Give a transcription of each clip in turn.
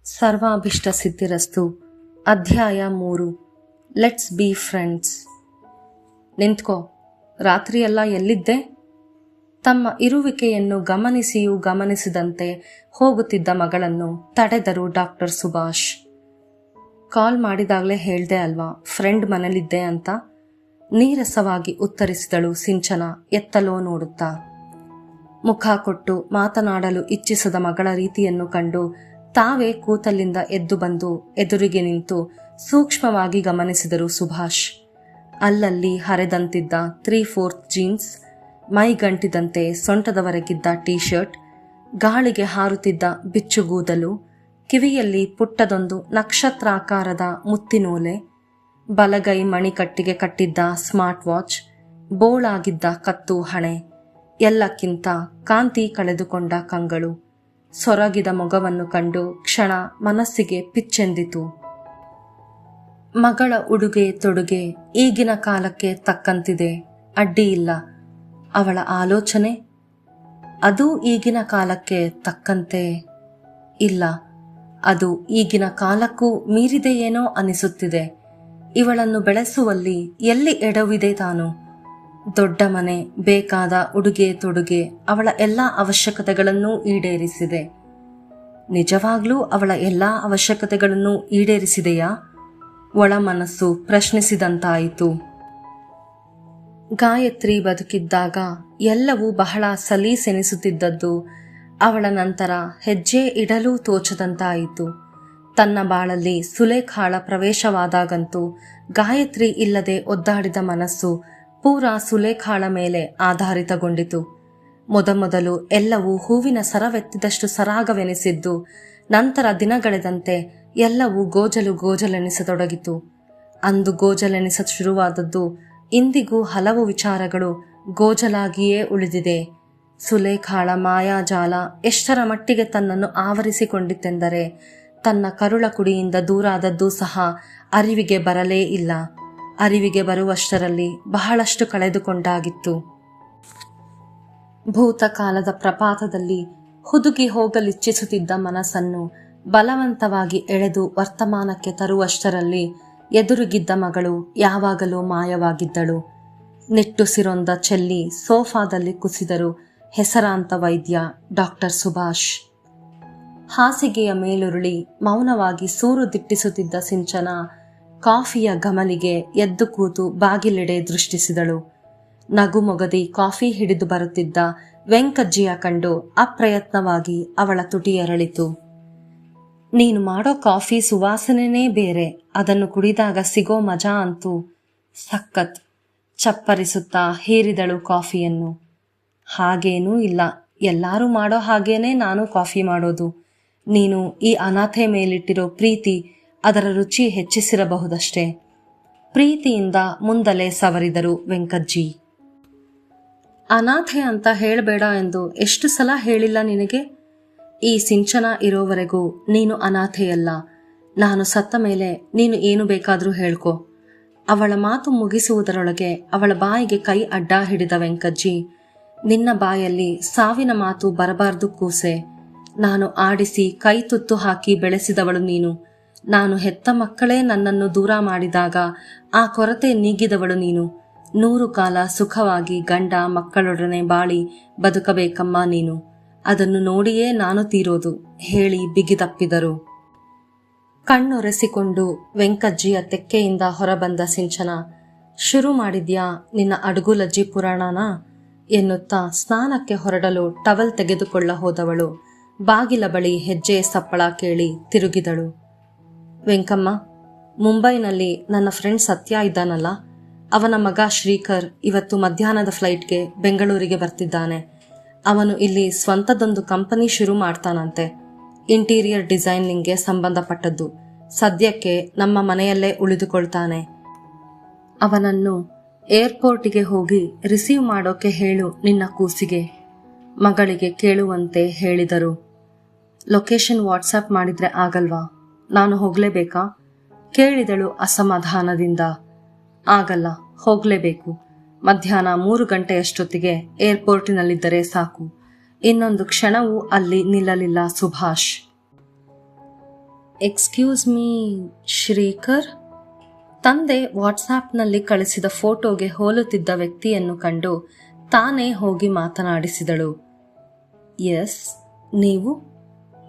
ಸರ್ವಾಭಿಷ್ಟ ಸಿದ್ಧಿರಸ್ತು. ಅಧ್ಯಾಯ 3. Let's be friends. ನಿಂತ್ಕೋ, ರಾತ್ರಿಯೆಲ್ಲ ಎಲ್ಲಿದ್ದೆ? ತಮ್ಮ ಇರುವಿಕೆಯನ್ನು ಗಮನಿಸಿಯೂ ಗಮನಿಸಿದಂತೆ ಹೋಗುತ್ತಿದ್ದ ಮಗಳನ್ನು ತಡೆದರು ಡಾಕ್ಟರ್ ಸುಭಾಷ್. ಕಾಲ್ ಮಾಡಿದಾಗಲೇ ಹೇಳ್ದೆ ಅಲ್ವಾ ಫ್ರೆಂಡ್ ಮನೇಲಿದ್ದೆ ಅಂತ, ನೀರಸವಾಗಿ ಉತ್ತರಿಸಿದಳು ಸಿಂಚನ ಎತ್ತಲೋ ನೋಡುತ್ತಾ. ಮುಖ ಕೊಟ್ಟು ಮಾತನಾಡಲು ಇಚ್ಛಿಸದ ಮಗಳ ರೀತಿಯನ್ನು ಕಂಡು ತಾವೇ ಕೂತಲ್ಲಿಂದ ಎದ್ದು ಬಂದು ಎದುರಿಗೆ ನಿಂತು ಸೂಕ್ಷ್ಮವಾಗಿ ಗಮನಿಸಿದರು ಸುಭಾಷ್. ಅಲ್ಲಲ್ಲಿ ಹರೆದಂತಿದ್ದ 3/4 ಜೀನ್ಸ್, ಮೈಗಂಟಿದಂತೆ ಸೊಂಟದವರೆಗಿದ್ದ ಟೀ ಶರ್ಟ್, ಗಾಳಿಗೆ ಹಾರುತ್ತಿದ್ದ ಬಿಚ್ಚುಗೂದಲು, ಕಿವಿಯಲ್ಲಿ ಪುಟ್ಟದೊಂದು ನಕ್ಷತ್ರಾಕಾರದ ಮುತ್ತಿನೋಲೆ, ಬಲಗೈ ಮಣಿಕಟ್ಟಿಗೆ ಕಟ್ಟಿದ್ದ ಸ್ಮಾರ್ಟ್ ವಾಚ್, ಬೋಳಾಗಿದ್ದ ಕತ್ತು ಹಣೆ, ಎಲ್ಲಕ್ಕಿಂತ ಕಾಂತಿ ಕಳೆದುಕೊಂಡ ಕಂಗಳು, ಸೊರಗಿದ ಮೊಗವನ್ನು ಕಂಡು ಕ್ಷಣ ಮನಸ್ಸಿಗೆ ಪಿಚ್ಚೆಂದಿತು. ಮಗಳ ಉಡುಗೆ ತೊಡುಗೆ ಈಗಿನ ಕಾಲಕ್ಕೆ ತಕ್ಕಂತಿದೆ, ಅಡ್ಡಿಯಿಲ್ಲ. ಅವಳ ಆಲೋಚನೆ ಅದು ಈಗಿನ ಕಾಲಕ್ಕೆ ತಕ್ಕಂತೆ ಇಲ್ಲ, ಅದು ಈಗಿನ ಕಾಲಕ್ಕೂ ಮೀರಿದೆಯೇನೋ ಅನಿಸುತ್ತಿದೆ. ಇವಳನ್ನು ಬೆಳೆಸುವಲ್ಲಿ ಎಲ್ಲಿ ಎಡವಿದೆ ತಾನು? ದೊಡ್ಡ ಮನೆ, ಬೇಕಾದ ಉಡುಗೆ ತೊಡುಗೆ, ಅವಳ ಎಲ್ಲ ಅವಶ್ಯಕತೆಗಳನ್ನೂ ಈಡೇರಿಸಿದೆ. ನಿಜವಾಗ್ಲೂ ಅವಳ ಎಲ್ಲ ಅವಶ್ಯಕತೆಗಳನ್ನು ಈಡೇರಿಸಿದೆಯಾ? ಒಳ ಮನಸ್ಸು ಪ್ರಶ್ನಿಸಿದಂತಾಯಿತು. ಗಾಯತ್ರಿ ಬದುಕಿದ್ದಾಗ ಎಲ್ಲವೂ ಬಹಳ ಸಲೀಸೆನಿಸುತ್ತಿದ್ದದ್ದು ಅವಳ ನಂತರ ಹೆಜ್ಜೆ ಇಡಲೂ ತೋಚದಂತಾಯಿತು. ತನ್ನ ಬಾಳಲ್ಲಿ ಸುಲೇಖಾಳ ಪ್ರವೇಶವಾದಾಗಂತೂ ಗಾಯತ್ರಿ ಇಲ್ಲದೆ ಒದ್ದಾಡಿದ ಮನಸ್ಸು ಪೂರಾ ಸುಲೇಖಾಳ ಮೇಲೆ ಆಧಾರಿತಗೊಂಡಿತು. ಮೊದಮೊದಲು ಎಲ್ಲವೂ ಹೂವಿನ ಸರವೆತ್ತಿದಷ್ಟು ಸರಾಗವೆನಿಸಿದ್ದು, ನಂತರ ದಿನಗಳೆದಂತೆ ಎಲ್ಲವೂ ಗೋಜಲೆನಿಸತೊಡಗಿತು. ಅಂದು ಗೋಜಲೆನಿಸ ಶುರುವಾದದ್ದು ಇಂದಿಗೂ ಹಲವು ವಿಚಾರಗಳು ಗೋಜಲಾಗಿಯೇ ಉಳಿದಿದೆ. ಸುಲೇಖಾಳ ಮಾಯಾಜಾಲ ಎಷ್ಟರ ಮಟ್ಟಿಗೆ ತನ್ನನ್ನು ಆವರಿಸಿಕೊಂಡಿತೆಂದರೆ, ತನ್ನ ಕರುಳ ಕುಡಿಯಿಂದ ದೂರಾದದ್ದೂ ಸಹ ಅರಿವಿಗೆ ಬರಲೇ ಇಲ್ಲ. ಅರಿವಿಗೆ ಬರುವಷ್ಟರಲ್ಲಿ ಬಹಳಷ್ಟು ಕಳೆದುಕೊಂಡಾಗಿತ್ತು. ಭೂತಕಾಲದ ಪ್ರಪಾತದಲ್ಲಿ ಹುದುಗಿ ಹೋಗಲಿಚ್ಛಿಸುತ್ತಿದ್ದ ಮನಸ್ಸನ್ನು ಬಲವಂತವಾಗಿ ಎಳೆದು ವರ್ತಮಾನಕ್ಕೆ ತರುವಷ್ಟರಲ್ಲಿ ಎದುರಿಗಿದ್ದ ಮಗಳು ಯಾವಾಗಲೂ ಮಾಯವಾಗಿದ್ದಳು. ನಿಟ್ಟುಸಿರೊಂದ ಚೆಲ್ಲಿ ಸೋಫಾದಲ್ಲಿ ಕುಸಿದರು ಹೆಸರಾಂತ ವೈದ್ಯ ಡಾಕ್ಟರ್ ಸುಭಾಷ್. ಹಾಸಿಗೆಯ ಮೇಲುರುಳಿ ಮೌನವಾಗಿ ಸೂರು ದಿಟ್ಟಿಸುತ್ತಿದ್ದ ಸಿಂಚನ ಕಾಫಿಯ ಗಮಲಿಗೆ ಎದ್ದು ಕೂತು ಬಾಗಿಲೆಡೆ ದೃಷ್ಟಿಸಿದಳು. ನಗುಮೊಗದಿ ಕಾಫಿ ಹಿಡಿದು ಬರುತ್ತಿದ್ದ ವೆಂಕಜ್ಜಿಯ ಕಂಡು ಅಪ್ರಯತ್ನವಾಗಿ ಅವಳ ತುಟಿ ಅರಳಿತು. ನೀನು ಮಾಡೋ ಕಾಫಿ ಸುವಾಸನೆನೇ ಬೇರೆ, ಅದನ್ನು ಕುಡಿದಾಗ ಸಿಗೋ ಮಜಾ ಅಂತೂ ಸಖತ್. ಚಪ್ಪರಿಸುತ್ತಾ ಹೀರಿದಳು ಕಾಫಿಯನ್ನು. ಹಾಗೇನೂ ಇಲ್ಲ, ಎಲ್ಲರೂ ಮಾಡೋ ಹಾಗೇನೆ ನಾನು ಕಾಫಿ ಮಾಡೋದು. ನೀನು ಈ ಅನಾಥೆ ಮೇಲಿಟ್ಟಿರೋ ಪ್ರೀತಿ ಅದರ ರುಚಿ ಹೆಚ್ಚಿಸಿರಬಹುದಷ್ಟೇ. ಪ್ರೀತಿಯಿಂದ ಮುಂದಲೇ ಸವರಿದರು ವೆಂಕಜ್ಜಿ. ಅನಾಥೆ ಅಂತ ಹೇಳಬೇಡ ಎಂದು ಎಷ್ಟು ಸಲ ಹೇಳಿಲ್ಲ ನಿನಗೆ? ಈ ಸಿಂಚನ ಇರೋವರೆಗೂ ನೀನು ಅನಾಥೆಯಲ್ಲ. ನಾನು ಸತ್ತ ಮೇಲೆ ನೀನು ಏನು ಬೇಕಾದರೂ ಹೇಳ್ಕೊ. ಅವಳ ಮಾತು ಮುಗಿಸುವುದರೊಳಗೆ ಅವಳ ಬಾಯಿಗೆ ಕೈ ಅಡ್ಡ ಹಿಡಿದ ವೆಂಕಜ್ಜಿ, ನಿನ್ನ ಬಾಯಲ್ಲಿ ಸಾವಿನ ಮಾತು ಬರಬಾರ್ದು ಕೂಸೆ. ನಾನು ಆಡಿಸಿ ಕೈ ತುತ್ತು ಹಾಕಿ ಬೆಳೆಸಿದವಳು ನೀನು. ನಾನು ಹೆತ್ತ ಮಕ್ಕಳೇ ನನ್ನನ್ನು ದೂರ ಮಾಡಿದಾಗ ಆ ಕೊರತೆ ನೀಗಿದವಳು ನೀನು. 100 ಕಾಲ ಸುಖವಾಗಿ ಗಂಡ ಮಕ್ಕಳೊಡನೆ ಬಾಳಿ ಬದುಕಬೇಕಮ್ಮ ನೀನು. ಅದನ್ನು ನೋಡಿಯೇ ನಾನು ತೀರೋದು ಹೇಳಿ ಬಿಗಿದಪ್ಪಿದರು. ಕಣ್ಣೊರೆಸಿಕೊಂಡು ವೆಂಕಜ್ಜಿಯ ತೆಕ್ಕೆಯಿಂದ ಹೊರಬಂದ ಸಿಂಚನ, ಶುರು ಮಾಡಿದ್ಯಾ ನಿನ್ನ ಅಡುಗುಲಜ್ಜಿ ಪುರಾಣನ ಎನ್ನುತ್ತಾ ಸ್ನಾನಕ್ಕೆ ಹೊರಡಲು ಟವಲ್ ತೆಗೆದುಕೊಳ್ಳ ಹೋದವಳು ಬಾಗಿಲ ಬಳಿ ಹೆಜ್ಜೆ ಸಪ್ಪಳ ಕೇಳಿ ತಿರುಗಿದಳು. ವೆಂಕಮ್ಮ, ಮುಂಬೈನಲ್ಲಿ ನನ್ನ ಫ್ರೆಂಡ್ ಸತ್ಯ ಇದ್ದಾನಲ್ಲ, ಅವನ ಮಗ ಶ್ರೀಕರ್ ಇವತ್ತು ಮಧ್ಯಾಹ್ನದ ಫ್ಲೈಟ್ಗೆ ಬೆಂಗಳೂರಿಗೆ ಬರ್ತಿದ್ದಾನೆ. ಅವನು ಇಲ್ಲಿ ಸ್ವಂತದೊಂದು ಕಂಪನಿ ಶುರು ಮಾಡ್ತಾನಂತೆ, ಇಂಟೀರಿಯರ್ ಡಿಸೈನಿಂಗ್ಗೆ ಸಂಬಂಧಪಟ್ಟದ್ದು. ಸದ್ಯಕ್ಕೆ ನಮ್ಮ ಮನೆಯಲ್ಲೇ ಉಳಿದುಕೊಳ್ತಾನೆ. ಅವನನ್ನು ಏರ್ಪೋರ್ಟಿಗೆ ಹೋಗಿ ರಿಸೀವ್ ಮಾಡೋಕೆ ಹೇಳು ನಿನ್ನ ಕೂಸಿಗೆ. ಮಗಳಿಗೆ ಕೇಳುವಂತೆ ಹೇಳಿದರು. ಲೊಕೇಶನ್ ವಾಟ್ಸಪ್ ಮಾಡಿದ್ರೆ ಆಗಲ್ವಾ? ನಾನು ಹೋಗಲೇಬೇಕಾ? ಕೇಳಿದಳು ಅಸಮಾಧಾನದಿಂದ. ಆಗಲ್ಲ, ಹೋಗಲೇಬೇಕು. ಮಧ್ಯಾಹ್ನ 3 ಗಂಟೆಯಷ್ಟೊತ್ತಿಗೆ ಏರ್ಪೋರ್ಟಿನಲ್ಲಿದ್ದರೆ ಸಾಕು. ಇನ್ನೊಂದು ಕ್ಷಣವೂ ಅಲ್ಲಿ ನಿಲ್ಲಲಿಲ್ಲ ಸುಭಾಷ್. Excuse me Shrikar? ತಂದೆ ವಾಟ್ಸಾಪ್ನಲ್ಲಿ ಕಳಿಸಿದ ಫೋಟೋಗೆ ಹೋಲುತ್ತಿದ್ದ ವ್ಯಕ್ತಿಯನ್ನು ಕಂಡು ತಾನೇ ಹೋಗಿ ಮಾತನಾಡಿಸಿದಳು. ಎಸ್, ನೀವು?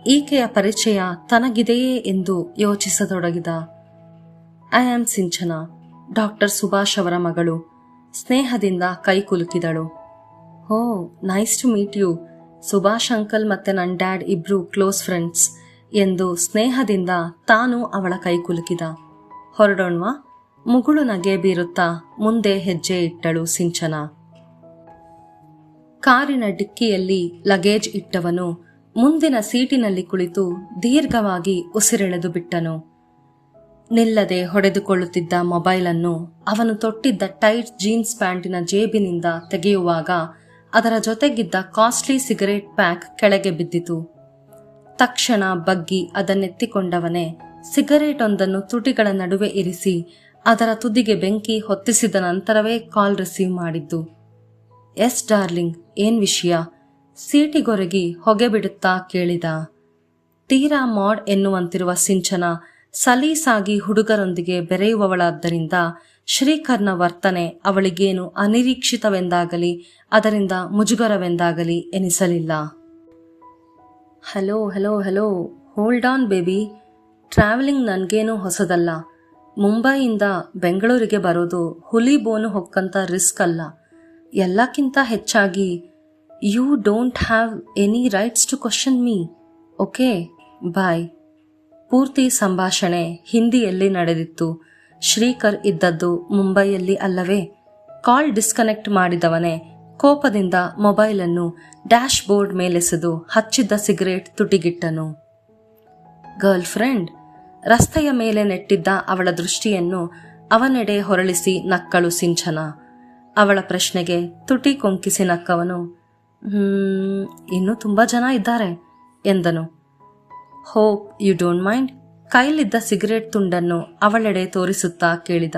ಈಕೆಯ ಪರಿಚಯ ತನಗಿದೆಯೇ ಎಂದು ಯೋಚಿಸತೊಡಗಿದ. I am Sinchana, doctor Subhash ಅವರ ಮಗಳು. ಸ್ನೇಹದಿಂದ ಕೈ ಕುಲುಕಿದಳು. Oh, nice to meet you. Subhash uncle ಮತ್ತೆ ನನ್ನ ಡ್ಯಾಡ್ ಇಬ್ರು ಕ್ಲೋಸ್ ಫ್ರೆಂಡ್ಸ್ ಎಂದು ಸ್ನೇಹದಿಂದ ತಾನು ಅವಳ ಕೈ ಕುಲುಕಿದ. ಹೊರಡೋಣ್ವಾ? ಮುಗುಳು ನಗೆ ಬೀರುತ್ತಾ ಮುಂದೆ ಹೆಜ್ಜೆ ಇಟ್ಟಳು ಸಿಂಚನಾ. ಕಾರಿನ ಡಿಕ್ಕಿಯಲ್ಲಿ ಲಗೇಜ್ ಇಟ್ಟವನು ಮುಂದಿನ ಸೀಟಿನಲ್ಲಿ ಕುಳಿತು ದೀರ್ಘವಾಗಿ ಉಸಿರೆಳೆದು ಬಿಟ್ಟನು. ನಿಲ್ಲದೆ ಹೊಡೆದುಕೊಳ್ಳುತ್ತಿದ್ದ ಮೊಬೈಲನ್ನು ಅವನು ತೊಟ್ಟಿದ್ದ ಟೈಟ್ ಜೀನ್ಸ್ ಪ್ಯಾಂಟಿನ ಜೇಬಿನಿಂದ ತೆಗೆಯುವಾಗ ಅದರ ಜೊತೆಗಿದ್ದ ಕಾಸ್ಟ್ಲಿ ಸಿಗರೇಟ್ ಪ್ಯಾಕ್ ಕೆಳಗೆ ಬಿದ್ದಿತು. ತಕ್ಷಣ ಬಗ್ಗಿ ಅದನ್ನೆತ್ತಿಕೊಂಡವನೇ ಸಿಗರೇಟ್ ಒಂದನ್ನು ತುಟಿಗಳ ನಡುವೆ ಇರಿಸಿ ಅದರ ತುದಿಗೆ ಬೆಂಕಿ ಹೊತ್ತಿಸಿದ ನಂತರವೇ ಕಾಲ್ ರಿಸೀವ್ ಮಾಡಿದ್ದು. ಎಸ್ ಡಾರ್ಲಿಂಗ್, ಏನ್ ವಿಷಯ? ಸೀಟಿಗೊರಗಿ ಹೊಗೆ ಬಿಡುತ್ತಾ ಕೇಳಿದ. ತೀರಾ ಮಾಡ್ ಎನ್ನುವಂತಿರುವ ಸಿಂಚನಾ ಸಲೀಸಾಗಿ ಹುಡುಗರೊಂದಿಗೆ ಬೆರೆಯುವವಳಾದ್ದರಿಂದ ಶ್ರೀಕರ್ನ ವರ್ತನೆ ಅವಳಿಗೇನು ಅನಿರೀಕ್ಷಿತವೆಂದಾಗಲಿ ಅದರಿಂದ ಮುಜುಗರವೆಂದಾಗಲಿ ಎನಿಸಲಿಲ್ಲ. Hello hello hello, hold on baby. Travelling ನನಗೇನು ಹೊಸದಲ್ಲ. ಮುಂಬೈಯಿಂದ ಬೆಂಗಳೂರಿಗೆ ಬರೋದು ಹುಲಿ ಬೋನು ಹೊಕ್ಕಂತ ರಿಸ್ಕ್ ಅಲ್ಲ. ಎಲ್ಲಕ್ಕಿಂತ ಹೆಚ್ಚಾಗಿ you don't have any rights to question me. Okay, bye. ಪೂರ್ತಿ ಸಂಭಾಷಣೆ ಹಿಂದಿಯಲ್ಲಿ ನಡೆದಿತ್ತು. ಶ್ರೀಕರ್ ಇದ್ದದ್ದು ಮುಂಬೈಯಲ್ಲಿ ಅಲ್ಲವೇ? ಕಾಲ್ ಡಿಸ್ಕನೆಕ್ಟ್ ಮಾಡಿದವನೇ ಕೋಪದಿಂದ ಮೊಬೈಲನ್ನು ಡ್ಯಾಶ್ ಬೋರ್ಡ್ ಮೇಲೆಸೆದು ಹಚ್ಚಿದ್ದ ಸಿಗರೇಟ್ ತುಟಿಗಿಟ್ಟನು. Girlfriend? ರಸ್ತೆಯ ಮೇಲೆ ನೆಟ್ಟಿದ್ದ ಅವಳ ದೃಷ್ಟಿಯನ್ನು ಅವನೆಡೆ ಹೊರಳಿಸಿ ನಕ್ಕಳು ಸಿಂಚನಾ. ಅವಳ ಪ್ರಶ್ನೆಗೆ ತುಟಿ ಕೊಂಕಿಸಿ ನಕ್ಕವನು, ಇನ್ನೂ ತುಂಬಾ ಜನ ಇದ್ದಾರೆ ಎಂದನು. Hope you don't mind. ಕೈಲಿದ್ದ ಸಿಗರೇಟ್ ತುಂಡನ್ನು ಅವಳೆಡೆ ತೋರಿಸುತ್ತಾ ಕೇಳಿದ.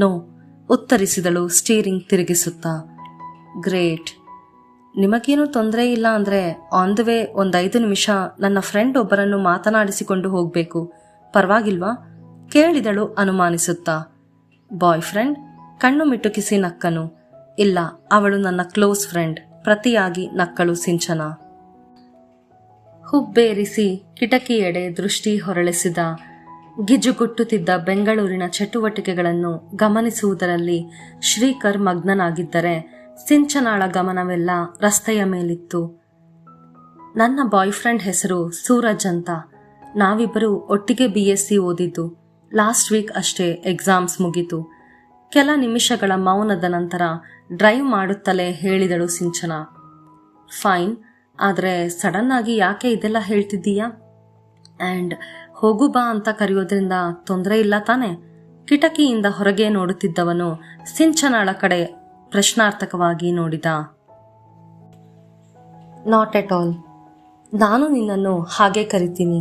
ನೋ, ಉತ್ತರಿಸಿದಳು ಸ್ಟೀರಿಂಗ್ ತಿರುಗಿಸುತ್ತಾ. ಗ್ರೇಟ್. ನಿಮಗೇನು ತೊಂದರೆ ಇಲ್ಲ ಅಂದ್ರೆ ಆನ್ ದ ವೇ 5 ನಿಮಿಷ ನನ್ನ ಫ್ರೆಂಡ್ ಒಬ್ಬರನ್ನು ಮಾತನಾಡಿಸಿಕೊಂಡು ಹೋಗ್ಬೇಕು, ಪರವಾಗಿಲ್ವಾ? ಕೇಳಿದಳು ಅನುಮಾನಿಸುತ್ತಾ. Boy friend? ಕಣ್ಣು ಮಿಟುಕಿಸಿ ನಕ್ಕನು. ಇಲ್ಲ, ಅವಳು ನನ್ನ ಕ್ಲೋಸ್ ಫ್ರೆಂಡ್. ಪ್ರತಿಯಾಗಿ ನಕ್ಕಳು ಸಿಂಚನಾ. ಹುಬ್ಬೇರಿಸಿ ಕಿಟಕಿಯೆಡೆ ದೃಷ್ಟಿ ಹೊರಳಿಸಿದ. ಗಿಜುಗುಟ್ಟುತ್ತಿದ್ದ ಬೆಂಗಳೂರಿನ ಚಟುವಟಿಕೆಗಳನ್ನು ಗಮನಿಸುವುದರಲ್ಲಿ ಶ್ರೀಕರ್ ಮಗ್ನನಾಗಿದ್ದರೆ ಸಿಂಚನಾಳ ಗಮನವೆಲ್ಲ ರಸ್ತೆಯ ಮೇಲಿತ್ತು. ನನ್ನ ಬಾಯ್ ಫ್ರೆಂಡ್ ಹೆಸರು ಸೂರಜ್ ಅಂತ. ನಾವಿಬ್ಬರು ಒಟ್ಟಿಗೆ BSc ಓದಿದ್ದು. ಲಾಸ್ಟ್ ವೀಕ್ ಅಷ್ಟೇ ಎಕ್ಸಾಮ್ಸ್ ಮುಗಿತು. ಕೆಲ ನಿಮಿಷಗಳ ಮೌನದ ನಂತರ ಡ್ರೈವ್ ಮಾಡುತ್ತಲೇ ಹೇಳಿದಳು ಸಿಂಚನಾ. ಫೈನ್, ಆದರೆ ಸಡನ್ ಆಗಿ ಯಾಕೆ ಇದೆಲ್ಲ ಹೇಳ್ತಿದ್ದೀಯಾ? ಆ್ಯಂಡ್ ಹೋಗು ಬಾ ಅಂತ ಕರೆಯೋದ್ರಿಂದ ತೊಂದರೆ ಇಲ್ಲ ತಾನೆ? ಕಿಟಕಿಯಿಂದ ಹೊರಗೆ ನೋಡುತ್ತಿದ್ದವನು ಸಿಂಚನಾಳ ಕಡೆ ಪ್ರಶ್ನಾರ್ಥಕವಾಗಿ ನೋಡಿದ. Not at all. ನಾನು ನಿನ್ನನ್ನು ಹಾಗೆ ಕರಿತೀನಿ.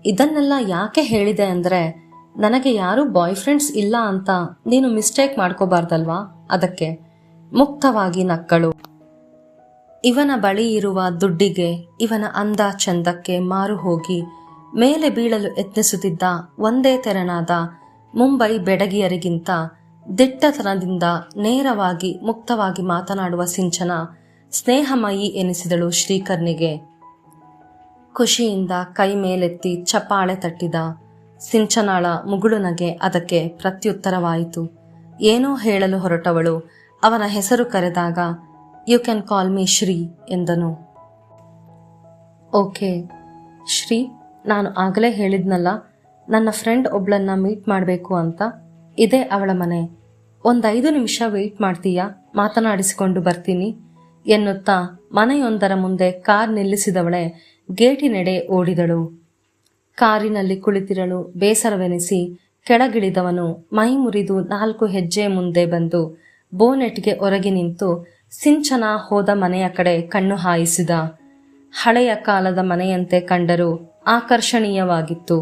ಇದನ್ನೆಲ್ಲ ಯಾಕೆ ಹೇಳಿದೆ ಅಂದರೆ ನನಗೆ ಯಾರೂ ಬಾಯ್ ಫ್ರೆಂಡ್ಸ್ ಇಲ್ಲ ಅಂತ ನೀನು ಮಿಸ್ಟೇಕ್ ಮಾಡ್ಕೋಬಾರ್ದಲ್ವಾ, ಅದಕ್ಕೆ. ಮುಕ್ತವಾಗಿ ನಕ್ಕಳು. ಇವನ ಬಳಿ ಇರುವ ದುಡ್ಡಿಗೆ, ಇವನ ಅಂದ ಚಂದಕ್ಕೆ ಮಾರು ಹೋಗಿ ಮೇಲೆ ಬೀಳಲು ಯತ್ನಿಸುತ್ತಿದ್ದ ಒಂದೇ ತೆರನಾದ ಮುಂಬೈ ಬೆಡಗಿಯರಿಗಿಂತ ದಿಟ್ಟತನದಿಂದ ನೇರವಾಗಿ ಮುಕ್ತವಾಗಿ ಮಾತನಾಡುವ ಸಿಂಚನಾ ಸ್ನೇಹಮಯಿ ಎನಿಸಿದಳು ಶ್ರೀಕರ್ನಿಗೆ. ಖುಷಿಯಿಂದ ಕೈ ಮೇಲೆತ್ತಿ ಚಪ್ಪಾಳೆ ತಟ್ಟಿದ. ಸಿಂಚನಾಳ ಮುಗುಳು ನಗೆ ಅದಕ್ಕೆ ಪ್ರತ್ಯುತ್ತರವಾಯಿತು. ಏನೋ ಹೇಳಲು ಹೊರಟವಳು ಅವನ ಹೆಸರು ಕರೆದಾಗ you can call me Shri ಎಂದನು. ಓಕೆ ಶ್ರೀ, ನಾನು ಆಗಲೇ ಹೇಳಿದ್ನಲ್ಲ ನನ್ನ ಫ್ರೆಂಡ್ ಒಬ್ಳನ್ನ ಮೀಟ್ ಮಾಡಬೇಕು ಅಂತ. ಇದೇ ಅವಳ ಮನೆ. 5 ನಿಮಿಷ ವೆಯ್ಟ್ ಮಾಡ್ತೀಯಾ? ಮಾತನಾಡಿಸಿಕೊಂಡು ಬರ್ತೀನಿ ಎನ್ನುತ್ತಾ ಮನೆಯೊಂದರ ಮುಂದೆ ಕಾರ್ ನಿಲ್ಲಿಸಿದವಳೆ ಗೇಟಿನೆಡೆ ಓಡಿದಳು. ಕಾರಿನಲ್ಲಿ ಕುಳಿತಿರಲು ಬೇಸರವೆನಿಸಿ ಕೆಳಗಿಳಿದವನು ಮೈ ಮುರಿದು 4 ಹೆಜ್ಜೆ ಮುಂದೆ ಬಂದು ಬೋನೆಟ್ಗೆ ಹೊರಗೆ ನಿಂತು ಸಿಂಚನಾ ಹೋದ ಮನೆಯ ಕಡೆ ಕಣ್ಣು ಹಾಯಿಸಿದ. ಹಳೆಯ ಕಾಲದ ಮನೆಯಂತೆ ಕಂಡರೂ ಆಕರ್ಷಣೀಯವಾಗಿತ್ತು.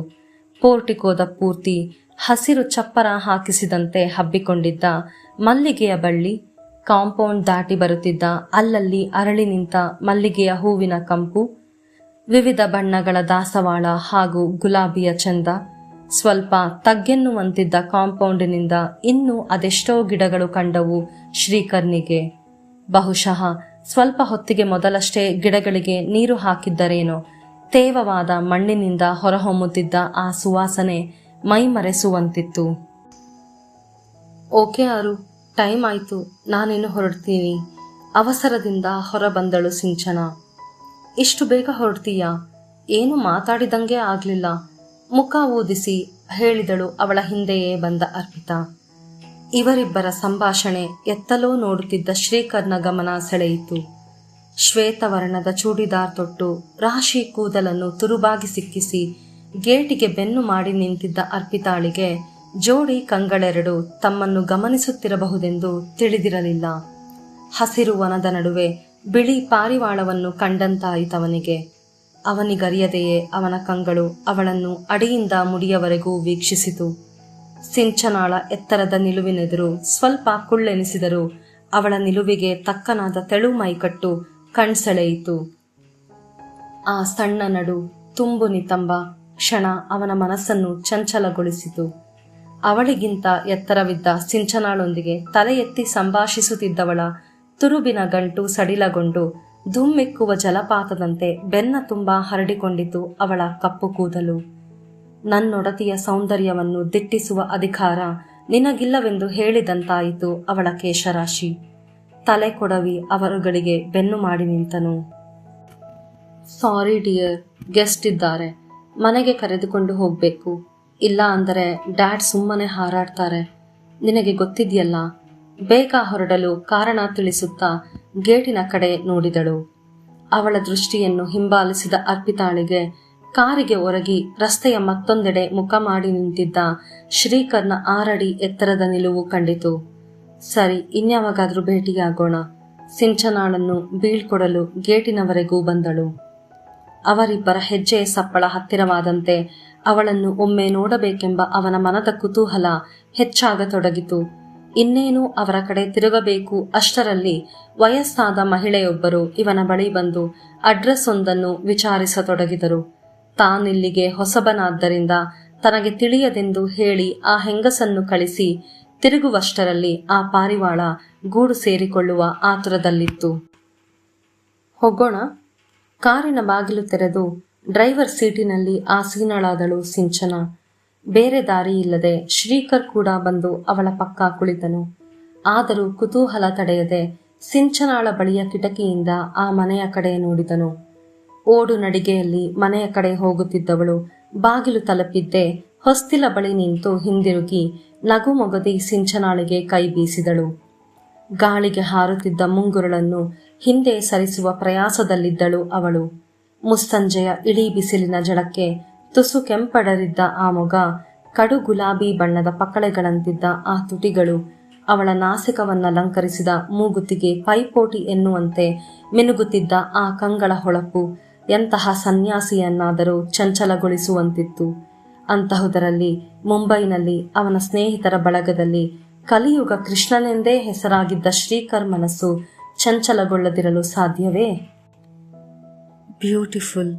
ಪೋರ್ಟಿಕೋದ ಪೂರ್ತಿ ಹಸಿರು ಚಪ್ಪರ ಹಾಕಿಸಿದಂತೆ ಹಬ್ಬಿಕೊಂಡಿದ್ದ ಮಲ್ಲಿಗೆಯ ಬಳ್ಳಿ, ಕಾಂಪೌಂಡ್ ದಾಟಿ ಬರುತ್ತಿದ್ದ ಅಲ್ಲಲ್ಲಿ ಅರಳಿ ನಿಂತ ಮಲ್ಲಿಗೆಯ ಹೂವಿನ ಕಂಪು, ವಿವಿಧ ಬಣ್ಣಗಳ ದಾಸವಾಳ ಹಾಗೂ ಗುಲಾಬಿಯ ಚಂದ, ಸ್ವಲ್ಪ ತಗ್ಗೆನ್ನುವಂತಿದ್ದ ಕಾಂಪೌಂಡಿನಿಂದ ಇನ್ನೂ ಅದೆಷ್ಟೋ ಗಿಡಗಳು ಕಂಡವು ಶ್ರೀಕರ್ನಿಗೆ. ಬಹುಶಃ ಸ್ವಲ್ಪ ಹೊತ್ತಿಗೆ ಮೊದಲಷ್ಟೇ ಗಿಡಗಳಿಗೆ ನೀರು ಹಾಕಿದ್ದರೇನೋ, ತೇವವಾದ ಮಣ್ಣಿನಿಂದ ಹೊರಹೊಮ್ಮುತ್ತಿದ್ದ ಆ ಸುವಾಸನೆ ಮೈಮರೆಸುವಂತಿತ್ತು. ಓಕೆ ಆರು, ಟೈಮ್ ಆಯ್ತು, ನಾನೇನು ಹೊರಡ್ತೀನಿ. ಅವಸರದಿಂದ ಹೊರಬಂದಳು ಸಿಂಚನ. ಇಷ್ಟು ಬೇಗ ಹೊರಡ್ತೀಯಾ? ಏನು ಮಾತಾಡಿದಂಗೆ ಆಗ್ಲಿಲ್ಲ. ಮುಖ ಊದಿಸಿ ಹೇಳಿದಳು ಅವಳ ಹಿಂದೆಯೇ ಬಂದ ಅರ್ಪಿತಾ. ಇವರಿಬ್ಬರ ಸಂಭಾಷಣೆ ಎತ್ತಲೋ ನೋಡುತ್ತಿದ್ದ ಶ್ರೀಕರ್ನ ಗಮನ ಸೆಳೆಯಿತು. ಶ್ವೇತವರ್ಣದ ಚೂಡಿದಾರ್ ತೊಟ್ಟು ರಾಶಿ ಕೂದಲನ್ನು ತುರುಬಾಗಿ ಸಿಕ್ಕಿಸಿ ಗೇಟಿಗೆ ಬೆನ್ನು ಮಾಡಿ ನಿಂತಿದ್ದ ಅರ್ಪಿತಾಳಿಗೆ ಜೋಡಿ ಕಂಗಳೆರಡು ತಮ್ಮನ್ನು ಗಮನಿಸುತ್ತಿರಬಹುದೆಂದು ತಿಳಿದಿರಲಿಲ್ಲ. ಹಸಿರು ವನದ ನಡುವೆ ಬಿಳಿ ಪಾರಿವಾಳವನ್ನು ಕಂಡಂತಾಯಿತವನಿಗೆ. ಅವನಿಗರಿಯದೆಯೇ ಅವನ ಕಂಗಳು ಅವಳನ್ನು ಅಡಿಯಿಂದ ಮುಡಿಯವರೆಗೂ ವೀಕ್ಷಿಸಿತು. ಸಿಂಚನಾಳ ಎತ್ತರದ ನಿಲುವಿನೆದುರು ಸ್ವಲ್ಪ ಕುಳ್ಳೆನಿಸಿದರೂ ಅವಳ ನಿಲುವಿಗೆ ತಕ್ಕನಾದ ತೆಳು ಮೈಕಟ್ಟು ಕಣ್ಸೆಳೆಯಿತು. ಆ ಸಣ್ಣ ನಡು, ತುಂಬು ನಿತಂಬ ಕ್ಷಣ ಅವನ ಮನಸ್ಸನ್ನು ಚಂಚಲಗೊಳಿಸಿತು. ಅವಳಿಗಿಂತ ಎತ್ತರವಿದ್ದ ಸಿಂಚನಾಳೊಂದಿಗೆ ತಲೆ ಎತ್ತಿ ಸಂಭಾಷಿಸುತ್ತಿದ್ದವಳ ತುರುಬಿನ ಗಂಟು ಸಡಿಲಗೊಂಡು ಧುಮ್ಮಿಕ್ಕುವ ಜಲಪಾತದಂತೆ ಬೆನ್ನ ತುಂಬ ಹರಡಿಕೊಂಡಿತು ಅವಳ ಕಪ್ಪು ಕೂದಲು. ನನ್ನೊಡತಿಯ ಸೌಂದರ್ಯವನ್ನು ದಿಟ್ಟಿಸುವ ಅಧಿಕಾರ ನಿನಗಿಲ್ಲವೆಂದು ಹೇಳಿದಂತಾಯಿತು ಅವಳ ಕೇಶರಾಶಿ. ತಲೆ ಕೊಡವಿ ಅವರುಗಳಿಗೆ ಬೆನ್ನು ಮಾಡಿ ನಿಂತನು. ಸಾರಿ ಡಿಯರ್, ಗೆಸ್ಟ್ ಇದ್ದಾರೆ, ಮನೆಗೆ ಕರೆದುಕೊಂಡು ಹೋಗಬೇಕು. ಇಲ್ಲ ಅಂದರೆ ಡ್ಯಾಡ್ ಸುಮ್ಮನೆ ಹಾರಾಡ್ತಾರೆ. ನಿನಗೆ ಗೊತ್ತಿದೆಯಲ್ಲ. ಬೇಗ ಹೊರಡಲು ಕಾರಣ ತಿಳಿಸುತ್ತಾ ಗೇಟಿನ ಕಡೆ ನೋಡಿದಳು. ಅವಳ ದೃಷ್ಟಿಯನ್ನು ಹಿಂಬಾಲಿಸಿದ ಅರ್ಪಿತಾಳಿಗೆ ಕಾರಿಗೆ ಒರಗಿ ರಸ್ತೆಯ ಮತ್ತೊಂದೆಡೆ ಮುಖ ಮಾಡಿ ನಿಂತಿದ್ದ ಶ್ರೀಕರ್ನ 6 ಅಡಿ ಎತ್ತರದ ನಿಲುವು ಕಂಡಿತು. ಸರಿ, ಇನ್ಯಾವಾಗಾದ್ರೂ ಭೇಟಿಯಾಗೋಣ. ಸಿಂಚನಾಳನ್ನು ಬೀಳ್ಕೊಡಲು ಗೇಟಿನವರೆಗೂ ಬಂದಳು. ಅವರಿಬ್ಬರ ಹೆಜ್ಜೆಯ ಸಪ್ಪಳ ಹತ್ತಿರವಾದಂತೆ ಅವಳನ್ನು ಒಮ್ಮೆ ನೋಡಬೇಕೆಂಬ ಅವನ ಮನದ ಕುತೂಹಲ ಹೆಚ್ಚಾಗತೊಡಗಿತು. ಇನ್ನೇನು ಅವರ ಕಡೆ ತಿರುಗಬೇಕು ಅಷ್ಟರಲ್ಲಿ ವಯಸ್ಸಾದ ಮಹಿಳೆಯೊಬ್ಬರು ಇವನ ಬಳಿ ಬಂದು ಅಡ್ರೆಸ್ ಒಂದನ್ನು ವಿಚಾರಿಸತೊಡಗಿದರು. ತಾನಿಲ್ಲಿಗೆ ಹೊಸಬನಾದ್ದರಿಂದ ತನಗೆ ತಿಳಿಯದೆಂದು ಹೇಳಿ ಆ ಹೆಂಗಸನ್ನು ಕಳಿಸಿ ತಿರುಗುವಷ್ಟರಲ್ಲಿ ಆ ಪಾರಿವಾಳ ಗೂಡು ಸೇರಿಕೊಳ್ಳುವ ಆತುರದಲ್ಲಿತ್ತು. ಹೋಗೋಣ. ಕಾರಿನ ಬಾಗಿಲು ತೆರೆದು ಡ್ರೈವರ್ ಸೀಟಿನಲ್ಲಿ ಆಸೀನಳಾದಳು ಸಿಂಚನ. ಬೇರೆ ದಾರಿ ಇಲ್ಲದೆ ಶ್ರೀಕರ್ ಕೂಡ ಬಂದು ಅವಳ ಪಕ್ಕ ಕುಳಿತನು. ಆದರೂ ಕುತೂಹಲ ತಡೆಯದೆ ಸಿಂಚನಾಳ ಬಳಿಯ ಕಿಟಕಿಯಿಂದ ಆ ಮನೆಯ ಕಡೆ ನೋಡಿದನು. ಓಡು ನಡಿಗೆಯಲ್ಲಿ ಮನೆಯ ಕಡೆ ಹೋಗುತ್ತಿದ್ದವಳು ಬಾಗಿಲು ತಲುಪಿದ್ದೆ ಹೊಸ್ತಿಲ ಬಳಿ ನಿಂತು ಹಿಂದಿರುಗಿ ನಗುಮೊಗದಿ ಸಿಂಚನಾಳಿಗೆ ಕೈ ಬೀಸಿದಳು. ಗಾಳಿಗೆ ಹಾರುತ್ತಿದ್ದ ಮುಂಗುರುಳನ್ನು ಹಿಂದೆ ಸರಿಸುವ ಪ್ರಯಾಸದಲ್ಲಿದ್ದಳು ಅವಳು. ಮುಸ್ತಂಜೆಯ ಇಡೀ ಬಿಸಿಲಿನ ಜಳಕ್ಕೆ ತುಸು ಕೆಂಪಡರಿದ್ದ ಆ ಮೊಗ, ಕಡು ಗುಲಾಬಿ ಬಣ್ಣದ ಪಕಳೆಗಳಂತಿದ್ದ ಆ ತುಟಿಗಳು, ಅವಳ ನಾಸಿಕವನ್ನಲಂಕರಿಸಿದ ಮೂಗುತಿಗೆ ಪೈಪೋಟಿ ಎನ್ನುವಂತೆ ಮಿನುಗುತ್ತಿದ್ದ ಆ ಕಂಗಳ ಹೊಳಪು ಎಂತಹ ಸನ್ಯಾಸಿಯನ್ನಾದರೂ ಚಂಚಲಗೊಳಿಸುವಂತಿತ್ತು. ಅಂತಹುದರಲ್ಲಿ ಮುಂಬೈನಲ್ಲಿ ಅವನ ಸ್ನೇಹಿತರ ಬಳಗದಲ್ಲಿ ಕಲಿಯುಗ ಕೃಷ್ಣನೆಂದೇ ಹೆಸರಾಗಿದ್ದ ಶ್ರೀಕರ್ ಮನಸ್ಸು ಚಂಚಲಗೊಳ್ಳದಿರಲು ಸಾಧ್ಯವೇ? ಬ್ಯೂಟಿಫುಲ್,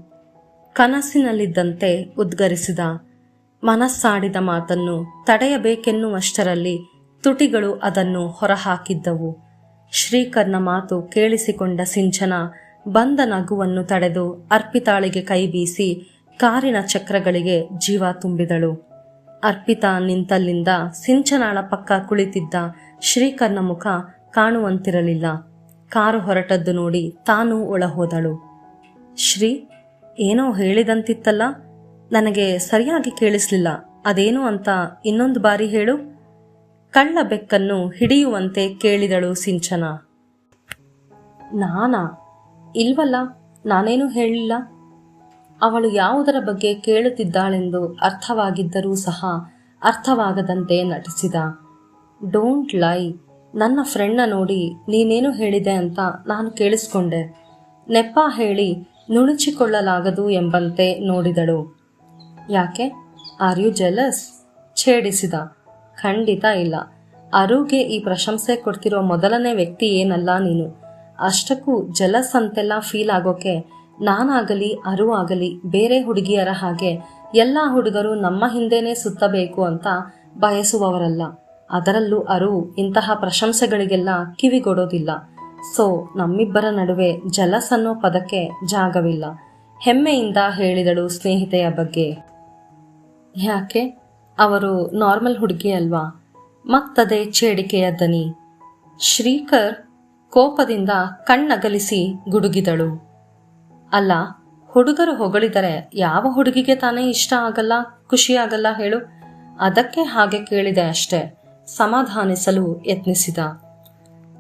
ಕನಸಿನಲ್ಲಿದ್ದಂತೆ ಉದ್ಗರಿಸಿದ. ಮನಸ್ಸಾಡಿದ ಮಾತನ್ನು ತಡೆಯಬೇಕೆನ್ನುವಷ್ಟರಲ್ಲಿ ತುಟಿಗಳು ಅದನ್ನು ಹೊರಹಾಕಿದ್ದವು. ಶ್ರೀಕರ್ನ ಮಾತು ಕೇಳಿಸಿಕೊಂಡ ಸಿಂಚನ ಬಂದ ನಗುವನ್ನು ತಡೆದು ಅರ್ಪಿತಾಳಿಗೆ ಕೈ ಬೀಸಿ ಕಾರಿನ ಚಕ್ರಗಳಿಗೆ ಜೀವ ತುಂಬಿದಳು. ಅರ್ಪಿತಾ ನಿಂತಲ್ಲಿಂದ ಸಿಂಚನಾಳ ಪಕ್ಕ ಕುಳಿತಿದ್ದ ಶ್ರೀಕರ್ನ ಮುಖ ಕಾಣುವಂತಿರಲಿಲ್ಲ. ಕಾರು ಹೊರಟದ್ದು ನೋಡಿ ತಾನೂ ಒಳಹೋದಳು. ಶ್ರೀ, ಏನೋ ಹೇಳಿದಂತಿತ್ತಲ್ಲ, ನನಗೆ ಸರಿಯಾಗಿ ಕೇಳಿಸ್ಲಿಲ್ಲ. ಅದೇನು ಅಂತ ಇನ್ನೊಂದು ಬಾರಿ ಹೇಳು. ಕಳ್ಳ ಬೆಕ್ಕನ್ನು ಹಿಡಿಯುವಂತೆ ಕೇಳಿದಳು ಸಿಂಚನ. ನಾನಾ? ಇಲ್ವಲ್ಲ, ನಾನೇನು ಹೇಳಿಲ್ಲ. ಅವಳು ಯಾವುದರ ಬಗ್ಗೆ ಕೇಳುತ್ತಿದ್ದಾಳೆಂದು ಅರ್ಥವಾಗಿದ್ದರೂ ಸಹ ಅರ್ಥವಾಗದಂತೆ ನಟಿಸಿದ. ಡೋಂಟ್ ಲೈ, ನನ್ನ ಫ್ರೆಂಡ್ನ ನೋಡಿ ನೀನೇನು ಹೇಳಿದೆ ಅಂತ ನಾನು ಕೇಳಿಸ್ಕೊಂಡೆ. ನೆಪ ಹೇಳಿ ನುಣುಚಿಕೊಳ್ಳಲಾಗದು ಎಂಬಂತೆ ನೋಡಿದಳು. ಯಾಕೆ? Are you jealous? ಛೇಡಿಸಿದ. ಖಂಡಿತ ಇಲ್ಲ. ಅರುಗೆ ಈ ಪ್ರಶಂಸೆ ಕೊಡ್ತಿರೋ ಮೊದಲನೇ ವ್ಯಕ್ತಿ ಏನಲ್ಲ ನೀನು. ಅಷ್ಟಕ್ಕೂ ಜೆಲಸ್ ಅಂತೆಲ್ಲ ಫೀಲ್ ಆಗೋಕೆ ನಾನಾಗಲಿ ಅರು ಆಗಲಿ ಬೇರೆ ಹುಡುಗಿಯರ ಹಾಗೆ ಎಲ್ಲ ಹುಡುಗರು ನಮ್ಮ ಹಿಂದೆನೇ ಸುತ್ತಬೇಕು ಅಂತ ಬಯಸುವವರಲ್ಲ. ಅದರಲ್ಲೂ ಅರು ಇಂತಹ ಪ್ರಶಂಸೆಗಳಿಗೆಲ್ಲ ಕಿವಿಗೊಡೋದಿಲ್ಲ. ಸೊ ನಮ್ಮಿಬ್ಬರ ನಡುವೆ ಜಲಸ್ ಅನ್ನೋ ಪದಕ್ಕೆ ಜಾಗವಿಲ್ಲ. ಹೆಮ್ಮೆಯಿಂದ ಹೇಳಿದಳು ಸ್ನೇಹಿತೆಯ ಬಗ್ಗೆ. ಯಾಕೆ, ಅವರು ನಾರ್ಮಲ್ ಹುಡುಗಿ ಅಲ್ವಾ? ಮತ್ತದೇ ಚೇಡಿಕೆಯ ದನಿ. ಶ್ರೀಕರ್ ಕೋಪದಿಂದ ಕಣ್ಣಗಲಿಸಿ ಗುಡುಗಿದಳು. ಅಲ್ಲ, ಹುಡುಗರು ಹೊಗಳಿದರೆ ಯಾವ ಹುಡುಗಿಗೆ ತಾನೇ ಇಷ್ಟ ಆಗಲ್ಲ, ಖುಷಿಯಾಗಲ್ಲ ಹೇಳು? ಅದಕ್ಕೆ ಹಾಗೆ ಕೇಳಿದೆ ಅಷ್ಟೇ, ಸಮಾಧಾನಿಸಲು ಯತ್ನಿಸಿದ.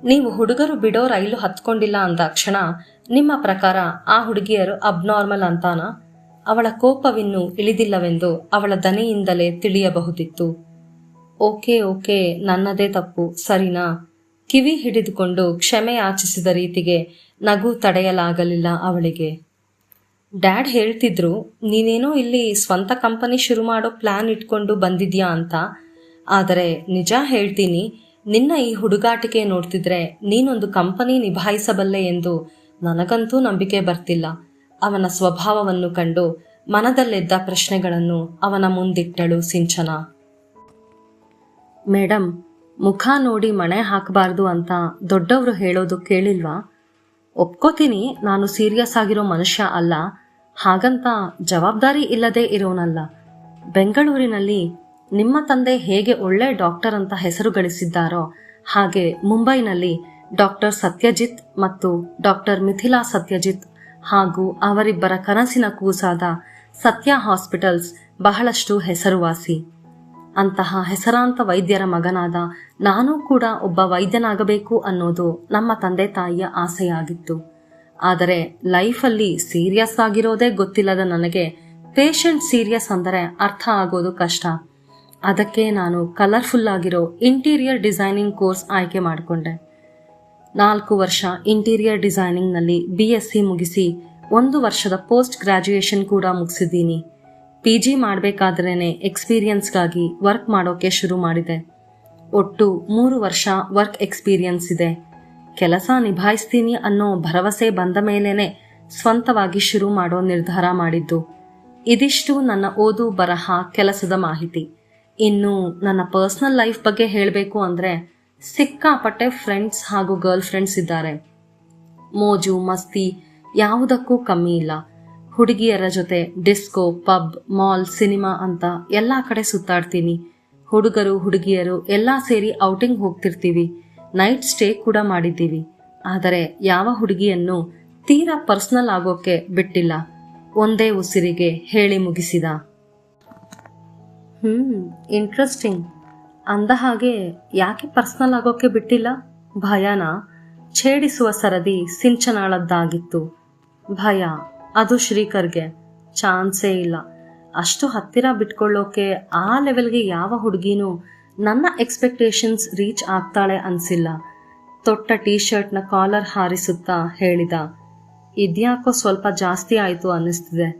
ನೀವು ಹುಡುಗರು ಬಿಡೋ ರೈಲು ಹತ್ಕೊಂಡಿಲ್ಲ ಅಂದಾಕ್ಷಣ ನಿಮ್ಮ ಪ್ರಕಾರ ಆ ಹುಡುಗಿಯರು ಅಬ್ನಾರ್ಮಲ್ ಅಂತಾನ? ಅವಳ ಕೋಪವಿನ್ನೂ ಇಳಿದಿಲ್ಲವೆಂದು ಅವಳ ದನಿಯಿಂದಲೇ ತಿಳಿಯಬಹುದಿತ್ತು. ಓಕೆ, ನನ್ನದೇ ತಪ್ಪು, ಸರಿನಾ? ಕಿವಿ ಹಿಡಿದುಕೊಂಡು ಕ್ಷಮೆ ಯಾಚಿಸಿದ ರೀತಿಗೆ ನಗು ತಡೆಯಲಾಗಲಿಲ್ಲ ಅವಳಿಗೆ. ಡ್ಯಾಡ್ ಹೇಳ್ತಿದ್ರು, ನೀನೇನೋ ಇಲ್ಲಿ ಸ್ವಂತ ಕಂಪನಿ ಶುರು ಮಾಡೋ ಪ್ಲಾನ್ ಇಟ್ಕೊಂಡು ಬಂದಿದ್ಯಾ ಅಂತ. ಆದರೆ ನಿಜ ಹೇಳ್ತೀನಿ, ನಿನ್ನ ಈ ಹುಡುಗಾಟಿಕೆ ನೋಡ್ತಿದ್ರೆ ನೀನೊಂದು ಕಂಪನಿ ನಿಭಾಯಿಸಬಲ್ಲೆ ಎಂದು ನನಗಂತೂ ನಂಬಿಕೆ ಬರ್ತಿಲ್ಲ. ಅವನ ಸ್ವಭಾವವನ್ನು ಕಂಡು ಮನದಲ್ಲೆದ್ದ ಪ್ರಶ್ನೆಗಳನ್ನು ಅವನ ಮುಂದಿಟ್ಟಳು ಸಿಂಚನ. ಮೇಡಮ್, ಮುಖ ನೋಡಿ ಮಣೆ ಹಾಕಬಾರ್ದು ಅಂತ ದೊಡ್ಡವರು ಹೇಳೋದು ಕೇಳಿಲ್ವಾ? ಒಪ್ಕೋತೀನಿ, ನಾನು ಸೀರಿಯಸ್ ಆಗಿರೋ ಮನುಷ್ಯ ಅಲ್ಲ, ಹಾಗಂತ ಜವಾಬ್ದಾರಿ ಇಲ್ಲದೆ ಇರೋನಲ್ಲ. ಬೆಂಗಳೂರಿನಲ್ಲಿ ನಿಮ್ಮ ತಂದೆ ಹೇಗೆ ಒಳ್ಳೆ ಡಾಕ್ಟರ್ ಅಂತ ಹೆಸರು ಗಳಿಸಿದ್ದಾರೋ ಹಾಗೆ ಮುಂಬೈನಲ್ಲಿ ಡಾಕ್ಟರ್ ಸತ್ಯಜಿತ್ ಮತ್ತು ಡಾಕ್ಟರ್ ಮಿಥಿಲಾ ಸತ್ಯಜಿತ್ ಹಾಗೂ ಅವರಿಬ್ಬರ ಕನಸಿನ ಕೂಸಾದ ಸತ್ಯ ಹಾಸ್ಪಿಟಲ್ಸ್ ಬಹಳಷ್ಟು ಹೆಸರುವಾಸಿ. ಅಂತಹ ಹೆಸರಾಂತ ವೈದ್ಯರ ಮಗನಾದ ನಾನೂ ಕೂಡ ಒಬ್ಬ ವೈದ್ಯನಾಗಬೇಕು ಅನ್ನೋದು ನಮ್ಮ ತಂದೆ ತಾಯಿಯ ಆಸೆಯಾಗಿತ್ತು. ಆದರೆ ಲೈಫಲ್ಲಿ ಸೀರಿಯಸ್ ಆಗಿರೋದೇ ಗೊತ್ತಿಲ್ಲದ ನನಗೆ ಪೇಷಂಟ್ ಸೀರಿಯಸ್ ಅಂದರೆ ಅರ್ಥ ಆಗೋದು ಕಷ್ಟ. ಅದಕ್ಕೆ ನಾನು ಕಲರ್ಫುಲ್ ಆಗಿರೋ ಇಂಟೀರಿಯರ್ ಡಿಸೈನಿಂಗ್ ಕೋರ್ಸ್ ಆಯ್ಕೆ ಮಾಡಿಕೊಂಡೆ. 4 ವರ್ಷ ಇಂಟೀರಿಯರ್ ಡಿಸೈನಿಂಗ್ನಲ್ಲಿ BSc ಮುಗಿಸಿ 1 ವರ್ಷದ ಪೋಸ್ಟ್ ಗ್ರಾಜ್ಯುಯೇಷನ್ ಕೂಡ ಮುಗಿಸಿದ್ದೀನಿ. PG ಮಾಡಬೇಕಾದ್ರೇ ಎಕ್ಸ್ಪೀರಿಯನ್ಸ್ಗಾಗಿ ವರ್ಕ್ ಮಾಡೋಕೆ ಶುರು ಮಾಡಿದೆ. ಒಟ್ಟು 3 ವರ್ಷ ವರ್ಕ್ ಎಕ್ಸ್ಪೀರಿಯನ್ಸ್ ಇದೆ. ಕೆಲಸ ನಿಭಾಯಿಸ್ತೀನಿ ಅನ್ನೋ ಭರವಸೆ ಬಂದ ಮೇಲೇನೆ ಸ್ವಂತವಾಗಿ ಶುರು ಮಾಡೋ ನಿರ್ಧಾರ ಮಾಡಿದ್ದು. ಇದಿಷ್ಟು ನನ್ನ ಓದು ಬರಹ ಕೆಲಸದ ಮಾಹಿತಿ. ಇನ್ನು ನನ್ನ ಪರ್ಸನಲ್ ಲೈಫ್ ಬಗ್ಗೆ ಹೇಳಬೇಕು ಅಂದರೆ ಸಿಕ್ಕಾಪಟ್ಟೆ ಫ್ರೆಂಡ್ಸ್ ಹಾಗೂ ಗರ್ಲ್ ಫ್ರೆಂಡ್ಸ್ ಇದ್ದಾರೆ. ಮೋಜು ಮಸ್ತಿ ಯಾವುದಕ್ಕೂ ಕಮ್ಮಿ ಇಲ್ಲ. ಹುಡುಗಿಯರ ಜೊತೆ ಡಿಸ್ಕೋ, ಪಬ್, ಮಾಲ್, ಸಿನಿಮಾ ಅಂತ ಎಲ್ಲ ಕಡೆ ಸುತ್ತಾಡ್ತೀನಿ. ಹುಡುಗರು ಹುಡುಗಿಯರು ಎಲ್ಲ ಸೇರಿ ಔಟಿಂಗ್ ಹೋಗ್ತಿರ್ತೀವಿ. ನೈಟ್ ಸ್ಟೇ ಕೂಡ ಮಾಡಿದ್ದೀವಿ. ಆದರೆ ಯಾವ ಹುಡುಗಿಯನ್ನು ತೀರಾ ಪರ್ಸನಲ್ ಆಗೋಕೆ ಬಿಟ್ಟಿಲ್ಲ. ಒಂದೇ ಉಸಿರಿಗೆ ಹೇಳಿ ಮುಗಿಸಿದ. ಇಂಟ್ರೆಸ್ಟಿಂಗ್. ಅಂದ ಹಾಗೆ ಯಾಕೆ ಪರ್ಸನಲ್ ಆಗೋಕೆ ಬಿಟ್ಟಿಲ್ಲ? ಭಯನ? ಛೇಡಿಸುವ ಸರದಿ ಸಿಂಚನಾಳದ್ದಾಗಿತ್ತು. ಭಯ, ಅದು ಶ್ರೀಕರ್ಗೆ ಚಾನ್ಸೇ ಇಲ್ಲ. ಅಷ್ಟು ಹತ್ತಿರ ಬಿಟ್ಕೊಳ್ಳೋಕೆ ಆ ಲೆವೆಲ್ಗೆ ಯಾವ ಹುಡುಗಿನೂ ನನ್ನ ಎಕ್ಸ್ಪೆಕ್ಟೇಷನ್ಸ್ ರೀಚ್ ಆಗ್ತಾಳೆ ಅನ್ಸಿಲ್ಲ. ತೊಟ್ಟ ಟೀ ಶರ್ಟ್ನ ಕಾಲರ್ ಹಾರಿಸುತ್ತಾ ಹೇಳಿದ, ಇದ್ಯಾಕೋ ಸ್ವಲ್ಪ ಜಾಸ್ತಿ ಆಯಿತು ಅನ್ನಿಸ್ತಿದೆ.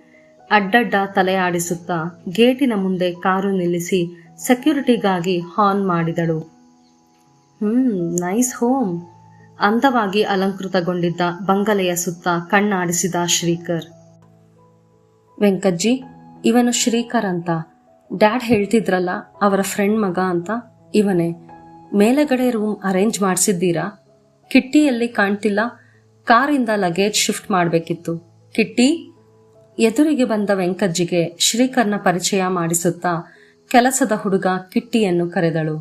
ಅಡ್ಡಡ್ಡ ತಲೆ ಆಡಿಸುತ್ತಾ ಗೇಟಿನ ಮುಂದೆ ಕಾರು ನಿಲ್ಲಿಸಿ ಸೆಕ್ಯೂರಿಟಿಗಾಗಿ ಹಾರ್ನ್ ಮಾಡಿದಳು. Nice home. ಅಂದವಾಗಿ ಅಲಂಕೃತಗೊಂಡಿದ್ದ ಬಂಗಲೆಯ ಸುತ್ತ ಕಣ್ಣಾಡಿಸಿದ ಶ್ರೀಕರ್. ವೆಂಕಜ್ಜಿ, ಇವನು ಶ್ರೀಕರ್ ಅಂತ. ಡ್ಯಾಡ್ ಹೇಳ್ತಿದ್ರಲ್ಲ ಅವರ ಫ್ರೆಂಡ್ ಮಗ ಅಂತ, ಇವನೇ. ಮೇಲೆಗಡೆ ರೂಮ್ ಅರೇಂಜ್ ಮಾಡಿಸಿದ್ದೀರಾ? ಕಿಟ್ಟಿಯಲ್ಲಿ ಕಾಣ್ತಿಲ್ಲ. ಕಾರಿಂದ ಲಗೇಜ್ ಶಿಫ್ಟ್ ಮಾಡಬೇಕಿತ್ತು. ಕಿಟ್ಟಿ. ಎದುರಿಗೆ ಬಂದ ವೆಂಕಜ್ಜಿಗೆ ಶ್ರೀಕರ್ನ ಪರಿಚಯ ಮಾಡಿಸುತ್ತಾ ಕೆಲಸದ ಹುಡುಗ ಕಿಟ್ಟಿಯನ್ನು ಕರೆದಳು.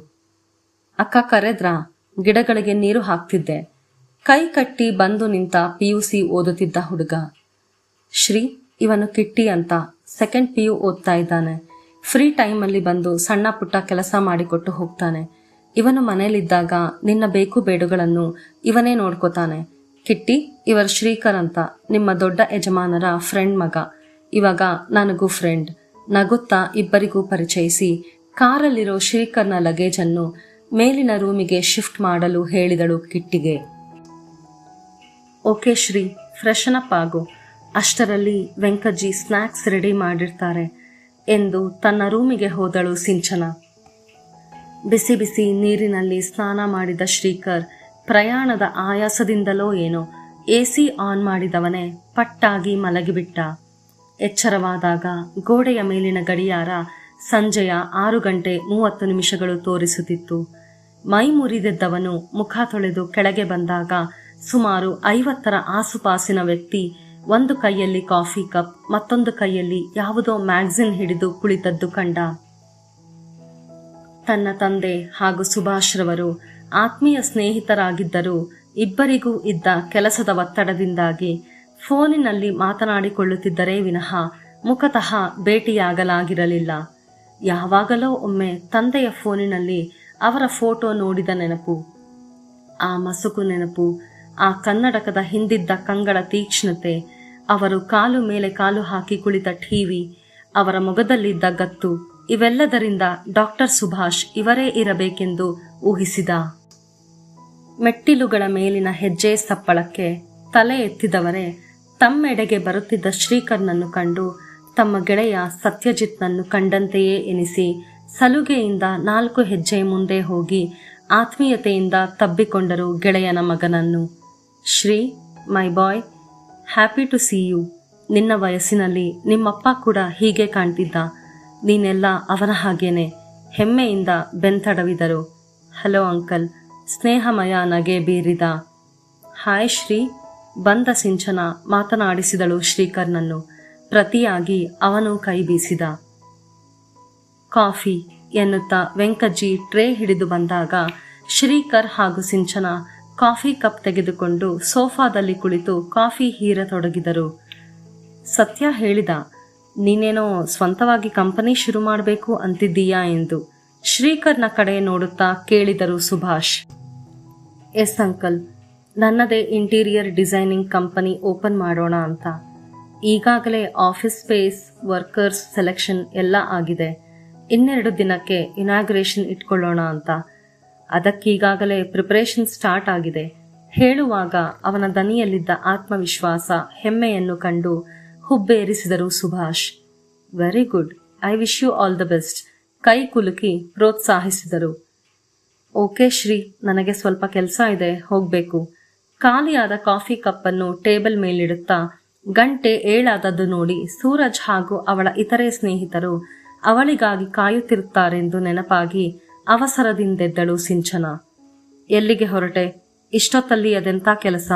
ಅಕ್ಕ ಕರೆದ್ರಾ? ಗಿಡಗಳಿಗೆ ನೀರು ಹಾಕ್ತಿದ್ದೆ. ಕೈ ಕಟ್ಟಿ ಬಂದು ನಿಂತ PUC ಓದುತ್ತಿದ್ದ ಹುಡುಗ. ಶ್ರೀ, ಇವನು ಕಿಟ್ಟಿ ಅಂತ, 2nd PU ಓದ್ತಾ ಇದ್ದಾನೆ. ಫ್ರೀ ಟೈಮಲ್ಲಿ ಬಂದು ಸಣ್ಣ ಪುಟ್ಟ ಕೆಲಸ ಮಾಡಿಕೊಟ್ಟು ಹೋಗ್ತಾನೆ. ಇವನು ಮನೇಲಿದ್ದಾಗ ನಿನ್ನ ಬೇಕು ಬೇಡುಗಳನ್ನು ಇವನೇ ನೋಡ್ಕೋತಾನೆ. ಕಿಟ್ಟಿ, ಇವರು ಶ್ರೀಕರ್ ಅಂತ, ನಿಮ್ಮ ದೊಡ್ಡ ಯಜಮಾನರ ಫ್ರೆಂಡ್ ಮಗ. ಇವಾಗ ನನಗೂ ಫ್ರೆಂಡ್. ನಗುತ್ತಾ ಇಬ್ಬರಿಗೂ ಪರಿಚಯಿಸಿ ಕಾರಲ್ಲಿರೋ ಶ್ರೀಕರ್ನ ಲಗೇಜನ್ನು ಮೇಲಿನ ರೂಮಿಗೆ ಶಿಫ್ಟ್ ಮಾಡಲು ಹೇಳಿದಳು ಕಿಟ್ಟಿಗೆ. ಓಕೆ ಶ್ರೀ, ಫ್ರೆಶನ್ ಅಪ್ ಆಗು. ಅಷ್ಟರಲ್ಲಿ ವೆಂಕಜ್ಜಿ ಸ್ನ್ಯಾಕ್ಸ್ ರೆಡಿ ಮಾಡಿರ್ತಾರೆ ಎಂದು ತನ್ನ ರೂಮಿಗೆ ಹೋದಳು ಸಿಂಚನ. ಬಿಸಿ ಬಿಸಿ ನೀರಿನಲ್ಲಿ ಸ್ನಾನ ಮಾಡಿದ ಶ್ರೀಕರ್ ಪ್ರಯಾಣದ ಆಯಾಸದಿಂದಲೋ ಏನೋ AC ಆನ್ ಮಾಡಿದವನೇ ಪಟ್ಟಾಗಿ ಮಲಗಿಬಿಟ್ಟ. ಎಚ್ಚರವಾದಾಗ ಗೋಡೆಯ ಮೇಲಿನ ಗಡಿಯಾರ ಸಂಜೆಯ 6:30 ತೋರಿಸುತ್ತಿತ್ತು. ಮೈ ಮುರಿದಿದ್ದವನು ಮುಖ ತೊಳೆದು ಕೆಳಗೆ ಬಂದಾಗ ಸುಮಾರು 50ರ ಆಸುಪಾಸಿನ ವ್ಯಕ್ತಿ ಒಂದು ಕೈಯಲ್ಲಿ ಕಾಫಿ ಕಪ್, ಮತ್ತೊಂದು ಕೈಯಲ್ಲಿ ಯಾವುದೋ ಮ್ಯಾಗಝಿನ್ ಹಿಡಿದು ಕುಳಿತದ್ದು ಕಂಡ. ತನ್ನ ತಂದೆ ಹಾಗೂ ಸುಭಾಷ್ ರವರು ಆತ್ಮೀಯ ಸ್ನೇಹಿತರಾಗಿದ್ದರೂ ಇಬ್ಬರಿಗೂ ಇದ್ದ ಕೆಲಸದ ಒತ್ತಡದಿಂದಾಗಿ ಫೋನಿನಲ್ಲಿ ಮಾತನಾಡಿಕೊಳ್ಳುತ್ತಿದ್ದರೇ ವಿನಃ ಮುಖತಃ ಭೇಟಿಯಾಗಲಾಗಿರಲಿಲ್ಲ. ಯಾವಾಗಲೋ ಒಮ್ಮೆ ತಂದೆಯ ಫೋನಿನಲ್ಲಿ ಅವರ ಫೋಟೋ ನೋಡಿದ ನೆನಪು, ಆ ಮಸುಕು ನೆನಪು, ಆ ಕನ್ನಡಕದ ಹಿಂದಿದ್ದ ಕಂಗಳ ತೀಕ್ಷ್ಣತೆ, ಅವರು ಕಾಲು ಮೇಲೆ ಕಾಲು ಹಾಕಿ ಕುಳಿತ ಟಿವಿ, ಅವರ ಮೊಗದಲ್ಲಿದ್ದ ಗತ್ತು, ಇವೆಲ್ಲದರಿಂದ ಡಾಕ್ಟರ್ ಸುಭಾಷ್ ಇವರೇ ಇರಬೇಕೆಂದು ಊಹಿಸಿದ. ಮೆಟ್ಟಿಲುಗಳ ಮೇಲಿನ ಹೆಜ್ಜೆ ಸಪ್ಪಳಕ್ಕೆ ತಲೆ ಎತ್ತಿದವರೇ ತಮ್ಮೆಡೆಗೆ ಬರುತ್ತಿದ್ದ ಶ್ರೀಕರ್ನನ್ನು ಕಂಡು ತಮ್ಮ ಗೆಳೆಯ ಸತ್ಯಜಿತ್ನನ್ನು ಕಂಡಂತೆಯೇ ಎನಿಸಿ ಸಲುಗೆಯಿಂದ 4 ಹೆಜ್ಜೆ ಮುಂದೆ ಹೋಗಿ ಆತ್ಮೀಯತೆಯಿಂದ ತಬ್ಬಿಕೊಂಡರು ಗೆಳೆಯನ ಮಗನನ್ನು. ಶ್ರೀ, ಮೈ ಬಾಯ್, ಹ್ಯಾಪಿ ಟು ಸಿ ಯು. ನಿನ್ನ ವಯಸ್ಸಿನಲ್ಲಿ ನಿಮ್ಮಪ್ಪ ಕೂಡ ಹೀಗೆ ಕಾಣ್ತಿದ್ದ. ನೀನೆಲ್ಲ ಅವನ ಹಾಗೇನೆ. ಹೆಮ್ಮೆಯಿಂದ ಬೆಂತಡವಿದರು. Hello uncle. ಸ್ನೇಹಮಯ ನಗೆ ಬೀರಿದ. ಹಾಯ್ ಶ್ರೀ. ಬಂದ ಸಿಂಚನ ಮಾತನಾಡಿಸಿದಳು ಶ್ರೀಕರ್ನನ್ನು. ಪ್ರತಿಯಾಗಿ ಅವನು ಕೈ ಬೀಸಿದ. ಕಾಫಿ ಎನ್ನುತ್ತಾ ವೆಂಕಜ್ಜಿ ಟ್ರೇ ಹಿಡಿದು ಬಂದಾಗ ಶ್ರೀಕರ್ ಹಾಗೂ ಸಿಂಚನ ಕಾಫಿ ಕಪ್ ತೆಗೆದುಕೊಂಡು ಸೋಫಾದಲ್ಲಿ ಕುಳಿತು ಕಾಫಿ ಹೀರತೊಡಗಿದರು. ಸತ್ಯ ಹೇಳಿದ, ನೀನೇನೋ ಸ್ವಂತವಾಗಿ ಕಂಪನಿ ಶುರು ಮಾಡಬೇಕು ಅಂತಿದ್ದೀಯಾ ಎಂದು ಶ್ರೀಕರ್ನ ಕಡೆ ನೋಡುತ್ತಾ ಕೇಳಿದರು ಸುಭಾಷ್. ಎಸ್ ಅಂಕಲ್, ನನ್ನದೇ ಇಂಟೀರಿಯರ್ ಡಿಸೈನಿಂಗ್ ಕಂಪನಿ ಓಪನ್ ಮಾಡೋಣ ಅಂತ. ಈಗಾಗಲೇ ಆಫೀಸ್ ಸ್ಪೇಸ್, ವರ್ಕರ್ಸ್ ಸೆಲೆಕ್ಷನ್ ಎಲ್ಲ ಆಗಿದೆ. 2 ದಿನಕ್ಕೆ ಇನಾಗ್ರೇಷನ್ ಇಟ್ಕೊಳ್ಳೋಣ ಅಂತ. ಅದಕ್ಕೀಗಾಗಲೇ ಪ್ರಿಪರೇಷನ್ ಸ್ಟಾರ್ಟ್ ಆಗಿದೆ. ಹೇಳುವಾಗ ಅವನ ದನಿಯಲ್ಲಿದ್ದ ಆತ್ಮವಿಶ್ವಾಸ, ಹೆಮ್ಮೆಯನ್ನು ಕಂಡು ಹುಬ್ಬೇರಿಸಿದರು Subhash. Very good, I wish you all the best. ಕೈ ಕುಲುಕಿ ಪ್ರೋತ್ಸಾಹಿಸಿದರು. ಓಕೆ ಶ್ರೀ, ನನಗೆ ಸ್ವಲ್ಪ ಕೆಲಸ ಇದೆ, ಹೋಗ್ಬೇಕು. ಖಾಲಿಯಾದ ಕಾಫಿ ಕಪ್ಪನ್ನು ಟೇಬಲ್ ಮೇಲಿಡುತ್ತಾ ಗಂಟೆ 7 ನೋಡಿ ಸೂರಜ್ ಹಾಗೂ ಅವಳ ಇತರೆ ಸ್ನೇಹಿತರು ಅವಳಿಗಾಗಿ ಕಾಯುತ್ತಿರುತ್ತಾರೆಂದು ನೆನಪಾಗಿ ಅವಸರದಿಂದೆದ್ದಳು ಸಿಂಚನ. ಎಲ್ಲಿಗೆ ಹೊರಟೆ? ಇಷ್ಟೊತ್ತಲ್ಲಿ ಅದೆಂಥ ಕೆಲಸ?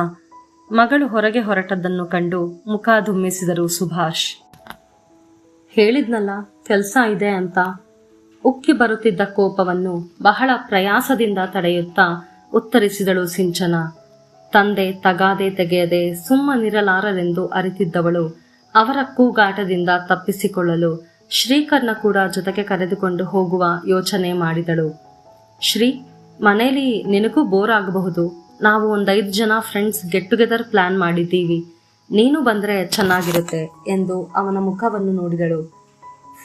ಮಗಳು ಹೊರಗೆ ಹೊರಟದ್ದನ್ನು ಕಂಡು ಮುಖ ಧುಮ್ಮಿಸಿದರು ಸುಭಾಷ್. ಹೇಳಿದ್ನಲ್ಲ ಕೆಲಸ ಇದೆ ಅಂತ. ಉಕ್ಕಿ ಬರುತ್ತಿದ್ದ ಕೋಪವನ್ನು ಬಹಳ ಪ್ರಯಾಸದಿಂದ ತಡೆಯುತ್ತಾ ಉತ್ತರಿಸಿದಳು ಸಿಂಚನ. ತಂದೆ ತಗಾದೆ ತೆಗೆಯದೆ ಸುಮ್ಮನಿರಲಾರರೆಂದು ಅರಿತಿದ್ದವಳು ಅವರ ಕೂಗಾಟದಿಂದ ತಪ್ಪಿಸಿಕೊಳ್ಳಲು ಶ್ರೀಕರ್ನ ಕೂಡ ಜೊತೆಗೆ ಕರೆದುಕೊಂಡು ಹೋಗುವ ಯೋಚನೆ ಮಾಡಿದಳು. ಶ್ರೀ, ಮನೇಲಿ ನಿನಗೂ ಬೋರ್ ಆಗಬಹುದು. ನಾವು 5 ಜನ ಫ್ರೆಂಡ್ಸ್ ಗೆಟ್ ಟುಗೆದರ್ ಪ್ಲಾನ್ ಮಾಡಿದ್ದೀವಿ. ನೀನು ಬಂದ್ರೆ ಚೆನ್ನಾಗಿರುತ್ತೆ ಎಂದು ಅವನ ಮುಖವನ್ನು ನೋಡಿದಳು.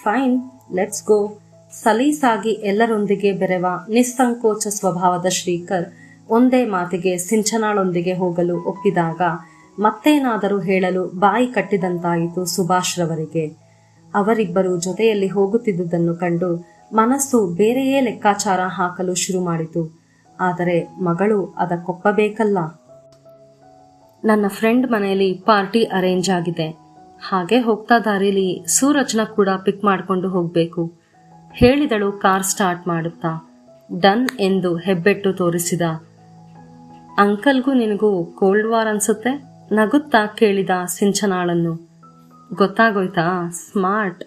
Fine, let's go. ಸಲೀಸಾಗಿ ಎಲ್ಲರೊಂದಿಗೆ ಬೆರೆವ ನಿಸ್ಸಂಕೋಚ ಸ್ವಭಾವದ ಶ್ರೀಕರ್ ಒಂದೇ ಮಾತಿಗೆ ಸಿಂಚನಾಳೊಂದಿಗೆ ಹೋಗಲು ಒಪ್ಪಿದಾಗ ಮತ್ತೇನಾದರೂ ಹೇಳಲು ಬಾಯಿ ಕಟ್ಟಿದಂತಾಯಿತು ಸುಭಾಷ್ ರವರಿಗೆ. ಅವರಿಬ್ಬರು ಜೊತೆಯಲ್ಲಿ ಹೋಗುತ್ತಿದ್ದುದನ್ನು ಕಂಡು ಮನಸ್ಸು ಬೇರೆಯೇ ಲೆಕ್ಕಾಚಾರ ಹಾಕಲು ಶುರು ಮಾಡಿತು. ಆದರೆ ಮಗಳು ಅದಕ್ಕೊಪ್ಪಬೇಕಲ್ಲ. ನನ್ನ ಫ್ರೆಂಡ್ ಮನೆಯಲ್ಲಿ ಪಾರ್ಟಿ ಅರೇಂಜ್ ಆಗಿದೆ. ಹಾಗೆ ಹೋಗ್ತಾ ದಾರಿಲಿ ಸೂರಜ್ನ ಕೂಡ ಪಿಕ್ ಮಾಡಿಕೊಂಡು ಹೋಗ್ಬೇಕು ಹೇಳಿದಳು ಕಾರ್ ಸ್ಟಾರ್ಟ್ ಮಾಡುತ್ತಾ. ಡನ್ ಎಂದು ಹೆಬ್ಬೆಟ್ಟು ತೋರಿಸಿದ. ಅಂಕಲ್ಗೂ ನಿನಗೂ ಕೋಲ್ಡ್ ವಾರ್ ಅನ್ಸುತ್ತೆ ನಗುತ್ತಾ ಕೇಳಿದ ಸಿಂಚನಾಳನ್ನು. ಗೊತ್ತಾಗೋಯ್ತಾ? ಸ್ಮಾರ್ಟ್.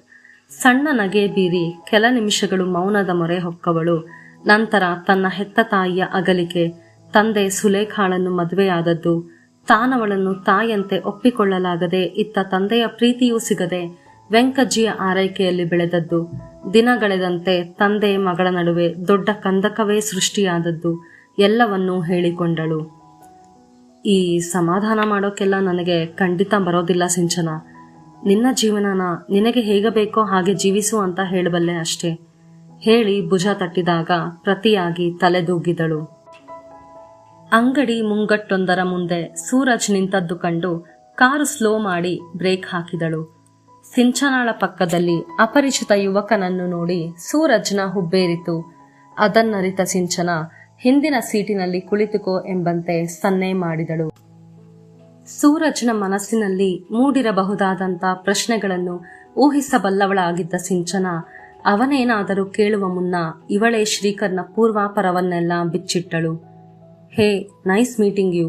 ಸಣ್ಣ ನಗೆ ಬೀರಿ ಕೆಲ ನಿಮಿಷಗಳು ಮೌನದ ಮೊರೆ ಹೊಕ್ಕವಳು. ನಂತರ ತನ್ನ ಹೆತ್ತ ತಾಯಿಯ ಅಗಲಿಕೆ, ತಂದೆ ಸುಲೇಖಾಳನ್ನು ಮದುವೆಯಾದದ್ದು, ತಾನವಳನ್ನು ತಾಯಿಯಂತೆ ಒಪ್ಪಿಕೊಳ್ಳಲಾಗದೆ ಇತ್ತ ತಂದೆಯ ಪ್ರೀತಿಯೂ ಸಿಗದೆ ವೆಂಕಜ್ಜಿಯ ಆರೈಕೆಯಲ್ಲಿ ಬೆಳೆದದ್ದು, ದಿನಗಳೆದಂತೆ ತಂದೆ ಮಗಳ ನಡುವೆ ದೊಡ್ಡ ಕಂದಕವೇ ಸೃಷ್ಟಿಯಾದದ್ದು ಎಲ್ಲವನ್ನೂ ಹೇಳಿಕೊಂಡಳು. ಈ ಸಮಾಧಾನ ಮಾಡೋಕೆಲ್ಲ ನನಗೆ ಖಂಡಿತ ಬರೋದಿಲ್ಲ ಸಿಂಚನ. ನಿನ್ನ ಜೀವನನ ನಿನಗೆ ಹೇಗೆ ಬೇಕೋ ಹಾಗೆ ಜೀವಿಸು ಅಂತ ಹೇಳಬಲ್ಲೆ ಅಷ್ಟೇ ಹೇಳಿ ಭುಜ ತಟ್ಟಿದಾಗ ಪ್ರತಿಯಾಗಿ ತಲೆದೂಗಿದಳು. ಅಂಗಡಿ ಮುಂಗಟ್ಟೊಂದರ ಮುಂದೆ ಸೂರಜ್ ನಿಂತದ್ದು ಕಂಡು ಕಾರು ಸ್ಲೋ ಮಾಡಿ ಬ್ರೇಕ್ ಹಾಕಿದಳು. ಸಿಂಚನಾಳ ಪಕ್ಕದಲ್ಲಿ ಅಪರಿಚಿತ ಯುವಕನನ್ನು ನೋಡಿ ಸೂರಜ್ನ ಹುಬ್ಬೇರಿತು. ಅದನ್ನರಿತ ಸಿಂಚನ ಹಿಂದಿನ ಸೀಟಿನಲ್ಲಿ ಕುಳಿತುಕೋ ಎಂಬಂತೆ ಸನ್ನೆ ಮಾಡಿದಳು. ಸೂರಜ್ನ ಮನಸ್ಸಿನಲ್ಲಿ ಮೂಡಿರಬಹುದಾದಂಥ ಪ್ರಶ್ನೆಗಳನ್ನು ಊಹಿಸಬಲ್ಲವಳಾಗಿದ್ದ ಸಿಂಚನಾ ಅವನೇನಾದರೂ ಕೇಳುವ ಮುನ್ನ ಇವಳೇ ಶ್ರೀಕರ್ನ ಪೂರ್ವಾಪರವನ್ನೆಲ್ಲ ಬಿಚ್ಚಿಟ್ಟಳು. ಹೇ, ನೈಸ್ ಮೀಟಿಂಗ್ ಯು.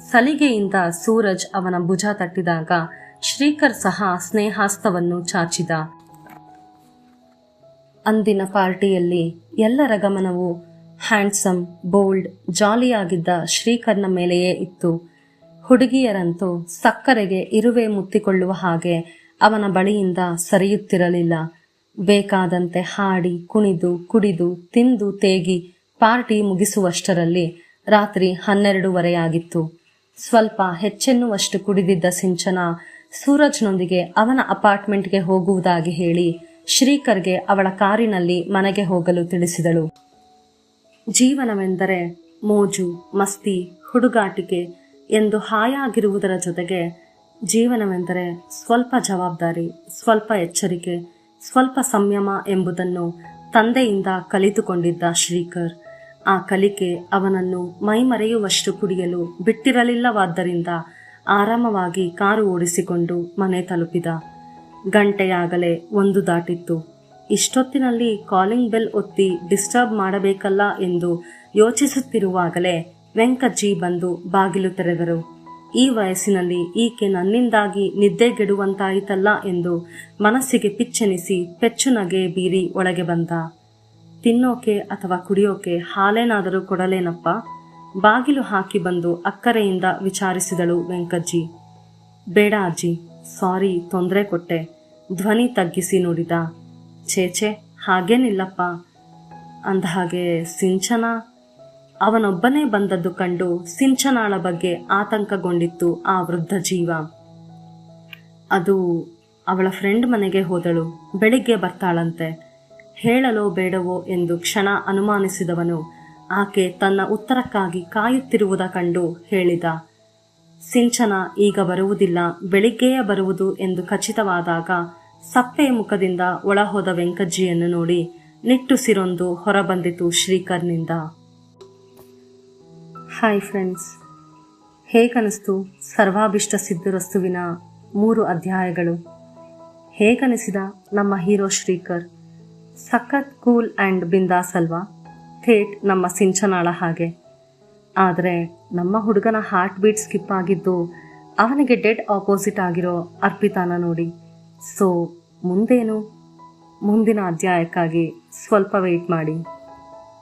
ಸಲಿಗೆಯಿಂದ ಸೂರಜ್ ಅವನ ಭುಜ ತಟ್ಟಿದಾಗ ಶ್ರೀಕರ್ ಸಹ ಸ್ನೇಹಾಸ್ತವನ್ನು ಚಾಚಿದ. ಅಂದಿನ ಪಾರ್ಟಿಯಲ್ಲಿ ಎಲ್ಲರ ಗಮನವು ಹ್ಯಾಂಡ್ಸಮ್, ಬೋಲ್ಡ್, ಜಾಲಿಯಾಗಿದ್ದ ಶ್ರೀಕರ್ನ ಮೇಲೆಯೇ ಇತ್ತು. ಹುಡುಗಿಯರಂತೂ ಸಕ್ಕರೆಗೆ ಇರುವೆ ಮುತ್ತಿಕೊಳ್ಳುವ ಹಾಗೆ ಅವನ ಬಳಿಯಿಂದ ಸರಿಯುತ್ತಿರಲಿಲ್ಲ. ಬೇಕಾದಂತೆ ಹಾಡಿ, ಕುಣಿದು, ಕುಡಿದು, ತಿಂದು ತೇಗಿ ಪಾರ್ಟಿ ಮುಗಿಸುವಷ್ಟರಲ್ಲಿ ರಾತ್ರಿ 12:30 ಸ್ವಲ್ಪ ಹೆಚ್ಚೆನ್ನುವಷ್ಟು ಕುಡಿದಿದ್ದ ಸಿಂಚನಾ ಸೂರಜ್ನೊಂದಿಗೆ ಅವನ ಅಪಾರ್ಟ್ಮೆಂಟ್ಗೆ ಹೋಗುವುದಾಗಿ ಹೇಳಿ ಶ್ರೀಕರ್ಗೆ ಅವಳ ಕಾರಿನಲ್ಲಿ ಮನೆಗೆ ಹೋಗಲು ತಿಳಿಸಿದಳು. ಜೀವನವೆಂದರೆ ಮೋಜು, ಮಸ್ತಿ, ಹುಡುಗಾಟಿಕೆ ಎಂದು ಹಾಯಾಗಿರುವುದರ ಜೊತೆಗೆ ಜೀವನವೆಂದರೆ ಸ್ವಲ್ಪ ಜವಾಬ್ದಾರಿ, ಸ್ವಲ್ಪ ಎಚ್ಚರಿಕೆ, ಸ್ವಲ್ಪ ಸಂಯಮ ಎಂಬುದನ್ನು ತಂದೆಯಿಂದ ಕಲಿತುಕೊಂಡಿದ್ದ ಶ್ರೀಕರ್. ಆ ಕಲಿಕೆ ಅವನನ್ನು ಮೈಮರೆಯುವಷ್ಟು ಕುಡಿಯಲು ಬಿಟ್ಟಿರಲಿಲ್ಲವಾದ್ದರಿಂದ ಆರಾಮವಾಗಿ ಕಾರು ಓಡಿಸಿಕೊಂಡು ಮನೆ ತಲುಪಿದ. ಗಂಟೆಯಾಗಲೇ 1 ದಾಟಿತ್ತು. ಇಷ್ಟೊತ್ತಿನಲ್ಲಿ ಕಾಲಿಂಗ್ ಬೆಲ್ ಒತ್ತಿ ಡಿಸ್ಟರ್ಬ್ ಮಾಡಬೇಕಲ್ಲ ಎಂದು ಯೋಚಿಸುತ್ತಿರುವಾಗಲೇ ವೆಂಕಜ್ಜಿ ಬಂದು ಬಾಗಿಲು ತೆರೆದರು. ಈ ವಯಸ್ಸಿನಲ್ಲಿ ಈಕೆ ನನ್ನಿಂದಾಗಿ ನಿದ್ದೆಗೆಡುವಂತಾಯಿತಲ್ಲ ಎಂದು ಮನಸ್ಸಿಗೆ ಪಿಚ್ಚೆನಿಸಿ ಪೆಚ್ಚು ನಗೆ ಬೀರಿ ಒಳಗೆ ಬಂದ. ತಿನ್ನೋಕೆ ಅಥವಾ ಕುಡಿಯೋಕೆ ಹಾಲೇನಾದರೂ ಕೊಡಲೇನಪ್ಪ? ಬಾಗಿಲು ಹಾಕಿ ಬಂದು ಅಕ್ಕರೆಯಿಂದ ವಿಚಾರಿಸಿದಳು ವೆಂಕಜ್ಜಿ. ಬೇಡ ಅಜ್ಜಿ, ಸಾರಿ, ತೊಂದರೆ ಕೊಟ್ಟೆ. ಧ್ವನಿ ತಗ್ಗಿಸಿ ನುಡಿದ. ಛೇಛೆ, ಹಾಗೇನಿಲ್ಲಪ್ಪ. ಅಂದಹಾಗೆ ಸಿಂಚನಾ? ಅವನೊಬ್ಬನೇ ಬಂದದ್ದು ಕಂಡು ಸಿಂಚನಾಳ ಬಗ್ಗೆ ಆತಂಕಗೊಂಡಿತ್ತು ಆ ವೃದ್ಧ ಜೀವ. ಅದು ಅವಳ ಫ್ರೆಂಡ್ ಮನೆಗೆ ಹೋದಳು, ಬೆಳಿಗ್ಗೆ ಬರ್ತಾಳಂತೆ. ಹೇಳಲೋ ಬೇಡವೋ ಎಂದು ಕ್ಷಣ ಅನುಮಾನಿಸಿದವನು ಆಕೆ ತನ್ನ ಉತ್ತರಕ್ಕಾಗಿ ಕಾಯುತ್ತಿರುವುದ ಕಂಡು ಹೇಳಿದ. ಸಿಂಚನಾ ಈಗ ಬರುವುದಿಲ್ಲ, ಬೆಳಿಗ್ಗೆಯೇ ಬರುವುದು ಎಂದು ಖಚಿತವಾದಾಗ ಸಪ್ಪೆಯ ಮುಖದಿಂದ ಒಳಹೋದ ವೆಂಕಜ್ಜಿಯನ್ನು ನೋಡಿ ನಿಟ್ಟುಸಿರೊಂದು ಹೊರಬಂದಿತು ಶ್ರೀಕರ್ನಿಂದ. Hi friends, ಹೇಗನಿಸ್ತು ಸರ್ವಾಭಿಷ್ಟ ಸಿದ್ಧರಸ್ತುವಿನ 3 ಅಧ್ಯಾಯಗಳು? ಹೇಗನಿಸಿದ ನಮ್ಮ ಹೀರೋ ಶ್ರೀಕರ್? ಸಖತ್ ಕೂಲ್ ಆ್ಯಂಡ್ ಬಿಂದಾಸ್ ಅಲ್ವಾ? ಥೇಟ್ ನಮ್ಮ ಸಿಂಚನಾಳ ಹಾಗೆ. ಆದರೆ ನಮ್ಮ ಹುಡುಗನ ಹಾರ್ಟ್ ಬೀಟ್ ಸ್ಕಿಪ್ ಆಗಿದ್ದು ಅವನಿಗೆ ಡೆಡ್ ಆಪೋಸಿಟ್ ಆಗಿರೋ ಅರ್ಪಿತಾನ ನೋಡಿ. ಸೊ ಮುಂದೇನು? ಮುಂದಿನ ಅಧ್ಯಾಯಕ್ಕಾಗಿ ಸ್ವಲ್ಪ ವೆಯ್ಟ್ ಮಾಡಿ.